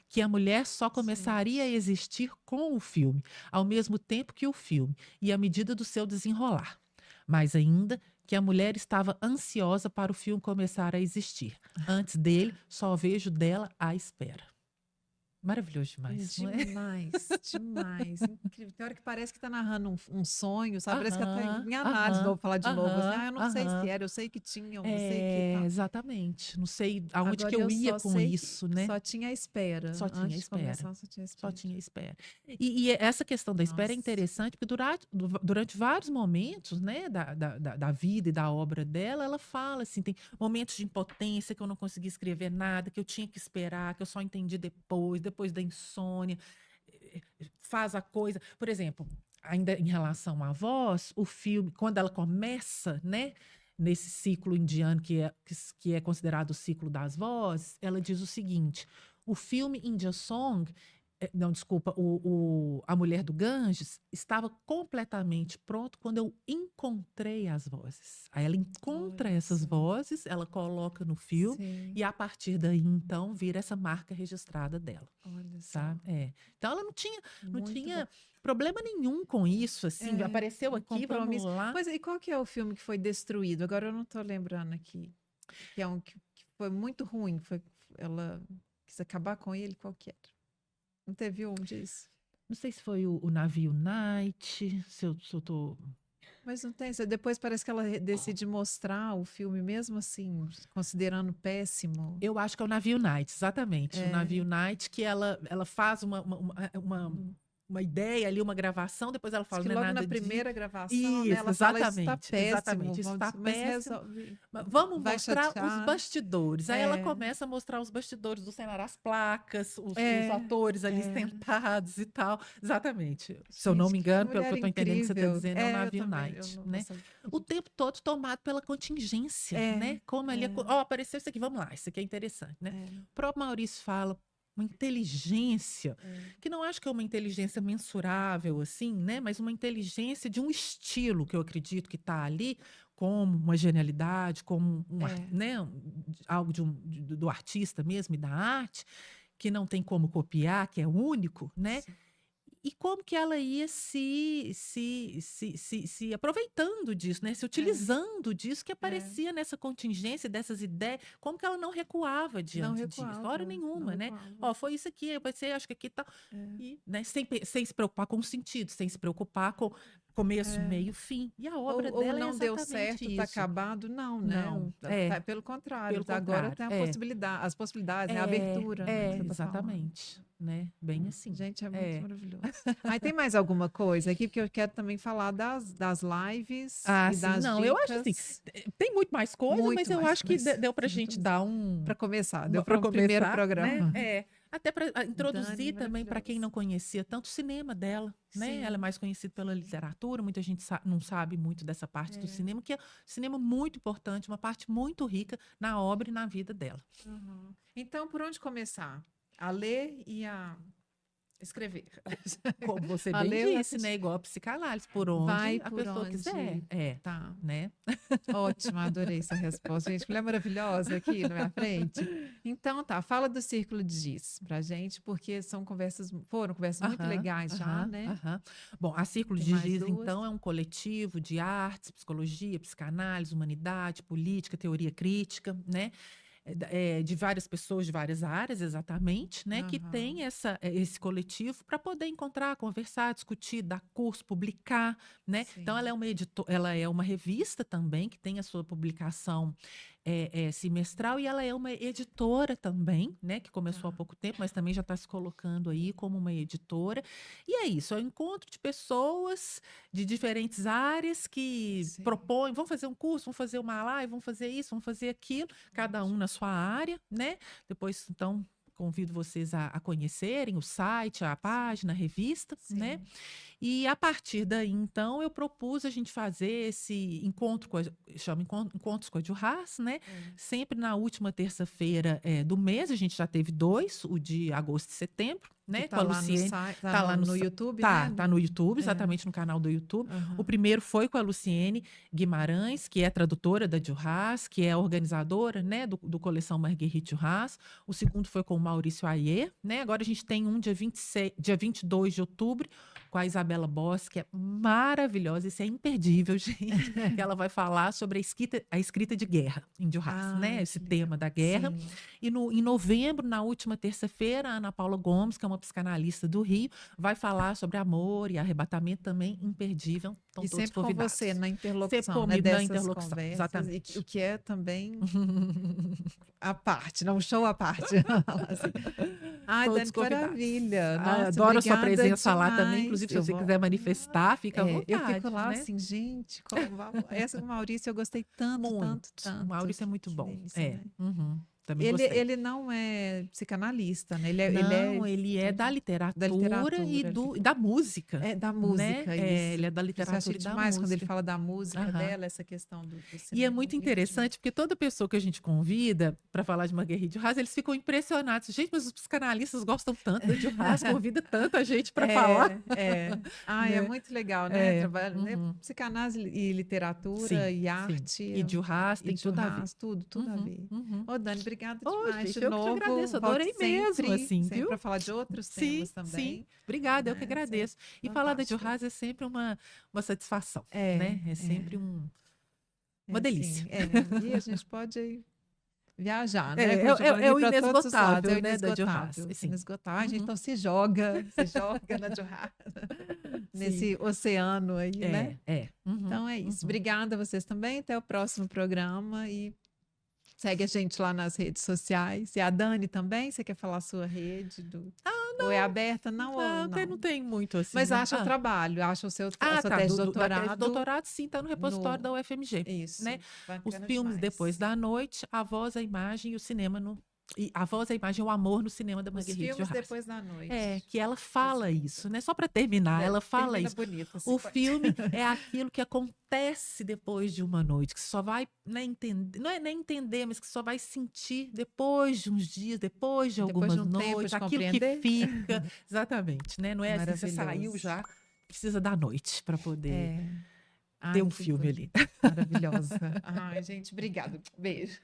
Que a mulher só começaria a existir com o filme, ao mesmo tempo que o filme, e à medida do seu desenrolar. Mais ainda, que a mulher estava ansiosa para o filme começar a existir. Antes dele, só vejo dela à espera. Maravilhoso demais, não é? Demais. Incrível. Tem hora que parece que está narrando um sonho, sabe? Parece que até em análise, vou falar de novo. Assim, eu não sei se era, eu sei que tinha, eu não sei que... Tá. Exatamente. Não sei aonde Agora que eu ia com isso, né? Só tinha espera. Só tinha Antes espera. de começar, só tinha espera. Só tinha espera. E essa questão da espera é interessante, porque durante vários momentos, né, da vida e da obra dela, ela fala assim, tem momentos de impotência que eu não consegui escrever nada, que eu tinha que esperar, que eu só entendi depois da insônia, faz a coisa. Por exemplo, ainda em relação à voz, o filme, quando ela começa, né, nesse ciclo indiano que é considerado o ciclo das vozes, ela diz o seguinte: O filme India Song, não, desculpa, A Mulher do Ganges, estava completamente pronto quando eu encontrei as vozes. Aí ela encontra Olha essas só. vozes, ela coloca no filme, Sim, e a partir daí, então, vira essa marca registrada dela, olha só. sabe? Então ela não Muito tinha bom. problema nenhum com isso, assim, apareceu Um aqui, vamos compromisso. lá. Pois é, e qual que é o filme que foi destruído? Agora eu não estou lembrando aqui. Que é um que foi muito ruim. Ela quis acabar com ele, qual que era? Não teve um disso? Não sei se foi o Navio Night, se eu tô... Mas não tem. Depois parece que ela decide mostrar o filme, mesmo assim, considerando péssimo. Eu acho que é o Navio Night, exatamente. O É, Navio Night, que ela faz uma ideia ali, uma gravação, depois ela acho fala, que não é logo na nada disso. primeira gravação, né, Isso, ela fala, isso está exatamente, péssimo, exatamente. Isso está mas péssimo. resolve, Mas vamos vai mostrar os chatear. bastidores. Aí ela É, começa a mostrar os bastidores do cenário, as placas, os é, atores ali é. sentados e tal. Exatamente. Se eu não Gente, me que engano, pelo que mulher eu estou entendendo que você está incrível. dizendo, é o Eu Navio também, eu Night, não né? sabia. O tempo todo tomado pela contingência, É, né? Como ali, ó, apareceu isso aqui, vamos lá, isso aqui é interessante, né? é, O próprio Maurício fala uma inteligência, que não acho que é uma inteligência mensurável, assim, né? Mas uma inteligência de um estilo que eu acredito que está ali, como uma genialidade, como né? Algo do artista mesmo e da arte, que não tem como copiar, que é único, né? sim, E como que ela ia se aproveitando disso, né? Se utilizando disso que aparecia nessa contingência, dessas ideias, como que ela não recuava não diante disso? Hora recuava, não nenhuma, né? recuava. Ó, foi isso aqui, eu pensei, acho que aqui tá. É, E, né, sem se preocupar com o sentido, sem se preocupar com começo, é. meio, fim. E a obra Ou dela é não deu exatamente certo, tá isso. acabado, não, né? Não, Pelo contrário, pelo agora contrário, tem a possibilidade, as possibilidades, né? A abertura, né? Que você tá falando. exatamente, né? Bem assim. Gente, é muito maravilhoso. Aí tem mais alguma coisa aqui, porque eu quero também falar das lives Ah, e sim, das não, eu acho assim, dicas. tem muito mais coisa, mas Muito eu mais acho que coisa. deu pra gente dar Para começar, deu para para um primeiro começar, né? programa. Até para Dani, introduzir também para quem maravilhosa. não conhecia tanto o cinema dela, né? Ela é Sim. mais conhecida pela literatura, muita gente não sabe muito dessa parte do cinema, que é um cinema muito importante, uma parte muito rica na obra e na vida dela. Uhum. Então, por onde começar? A ler e a escrever. Como você A bem ler ou disse, né? Igual a psicanálise, por onde vai a por pessoa quiser. onde. Tá. Né? Ótimo, adorei essa resposta. Gente, mulher maravilhosa aqui na minha frente. Então, tá, fala do Círculo de Giz pra gente, porque foram conversas muito legais já, né? Aham. Bom, a Círculo Tem de mais Giz, duas. então, é um coletivo de artes, psicologia, psicanálise, humanidade, política, teoria crítica, né? De várias pessoas de várias áreas, exatamente, né? Que tem esse coletivo para poder encontrar, conversar, discutir, dar curso, publicar, né? Sim. Então, ela é uma revista também, que tem a sua publicação semestral, e ela é uma editora também, né? Que começou há pouco tempo, mas também já está se colocando aí como uma editora. E é isso, é o encontro de pessoas de diferentes áreas que propõem, vão fazer um curso, vão fazer uma live, vão fazer isso, vão fazer aquilo, cada um na sua área, né? Depois, então, convido vocês a conhecerem o site, a página, a revista, né? E a partir daí, então, eu propus a gente fazer esse encontro chama Encontros com a Juhas, né? Sempre na última terça-feira do mês, a gente já teve 2, o de agosto e setembro, né? Tá lá no site, tá lá no YouTube, tá, né? Tá no YouTube, exatamente no canal do YouTube. O primeiro foi com a Luciene Guimarães, que é tradutora da Juhas, que é organizadora, né, do coleção Marguerite Juhas. O segundo foi com o Maurício Ayer, né? Agora a gente tem um dia 22 de outubro, com a Isabela Boss, que é maravilhosa, isso é imperdível, gente. Que ela vai falar sobre a escrita de guerra em Juhas, né? Esse tema da guerra. Sim. E em novembro, na última terça-feira, a Ana Paula Gomes, que é uma psicanalista do Rio, vai falar sobre amor e arrebatamento, também imperdível. Estão E todos sempre com convidados. você na interlocução, Sempre comigo né? na Dessas interlocução, conversas, exatamente. o que é também a parte, não um show à parte. Ai, Todos Dani, que maravilha. Nossa, adoro a sua obrigada presença lá também. demais. Inclusive, se você quiser manifestar, fica à vontade. Eu fico lá né? assim, gente, essa com o Maurício eu gostei tanto, Muito. tanto, tanto. O Maurício é muito Que bom. delícia, né? Uhum. também gostei. Ele não é psicanalista, né? Não, ele é da da literatura literatura. e da música, É da né? música, isso. Ele é da Isso eu literatura achei e da demais quando ele música. fala da música Aham. dela, essa questão do E é cinema muito ritmo. interessante, porque toda pessoa que a gente convida para falar de Marguerite Duras, eles ficam impressionados. Gente, mas os psicanalistas gostam tanto da Duras, convida tanta gente para falar, É né? muito legal, né? É, Trabalho, né? uhum. Psicanálise e literatura Sim, e sim. arte E Duras e tem tudo a ver. Duras, tudo a Uhum, ver. uhum. Ô, Dani, obrigada Ô, demais gente, de eu que te novo. agradeço, Volte adorei mesmo, assim, sempre viu? para falar de outros Sim, temas sim. também, Obrigada, eu que né? Você é agradeço. E falar da fantástica. Duras é sempre uma satisfação, É, né? É sempre uma delícia. sim. E a gente pode viajar, né? É, Com o Giovanni o para todos os lados. É inesgotável, o né, da Duras. inesgotável. Sim. Inesgotável. A gente Uhum, então se joga na Johanna, sim. nesse oceano aí, né? Uhum, Então é isso. uhum. Obrigada a vocês também. Até o próximo programa e segue a gente lá nas redes sociais. E a Dani também, você quer falar a sua rede do... Ou é aberta? Não, ou Até não não. tem muito assim, Mas não. acha o trabalho, acha a sua Tá. tese de Da tese de doutorado doutorado, sim, tá no repositório no... da UFMG, né? Isso, Os bacana filmes depois demais. da noite, a voz, a imagem e o cinema no. E a voz, a imagem e o amor no cinema da Os Marguerite filmes Duras. depois da noite. Que ela Os fala filmes. isso, né? Só para terminar, ela fala Termina isso. bonito, assim. O filme é aquilo que acontece depois de uma noite, que você só vai, né, entender, não é nem entender, mas que só vai sentir depois de uns dias, depois de Depois de algumas um tempo noites, de aquilo que compreender. fica. Exatamente, né? Não é assim, você saiu Maravilhoso. já, precisa da noite para poder É. ter Ai, um que filme ali. bonito. Maravilhosa. Ai, gente, obrigada. Beijo.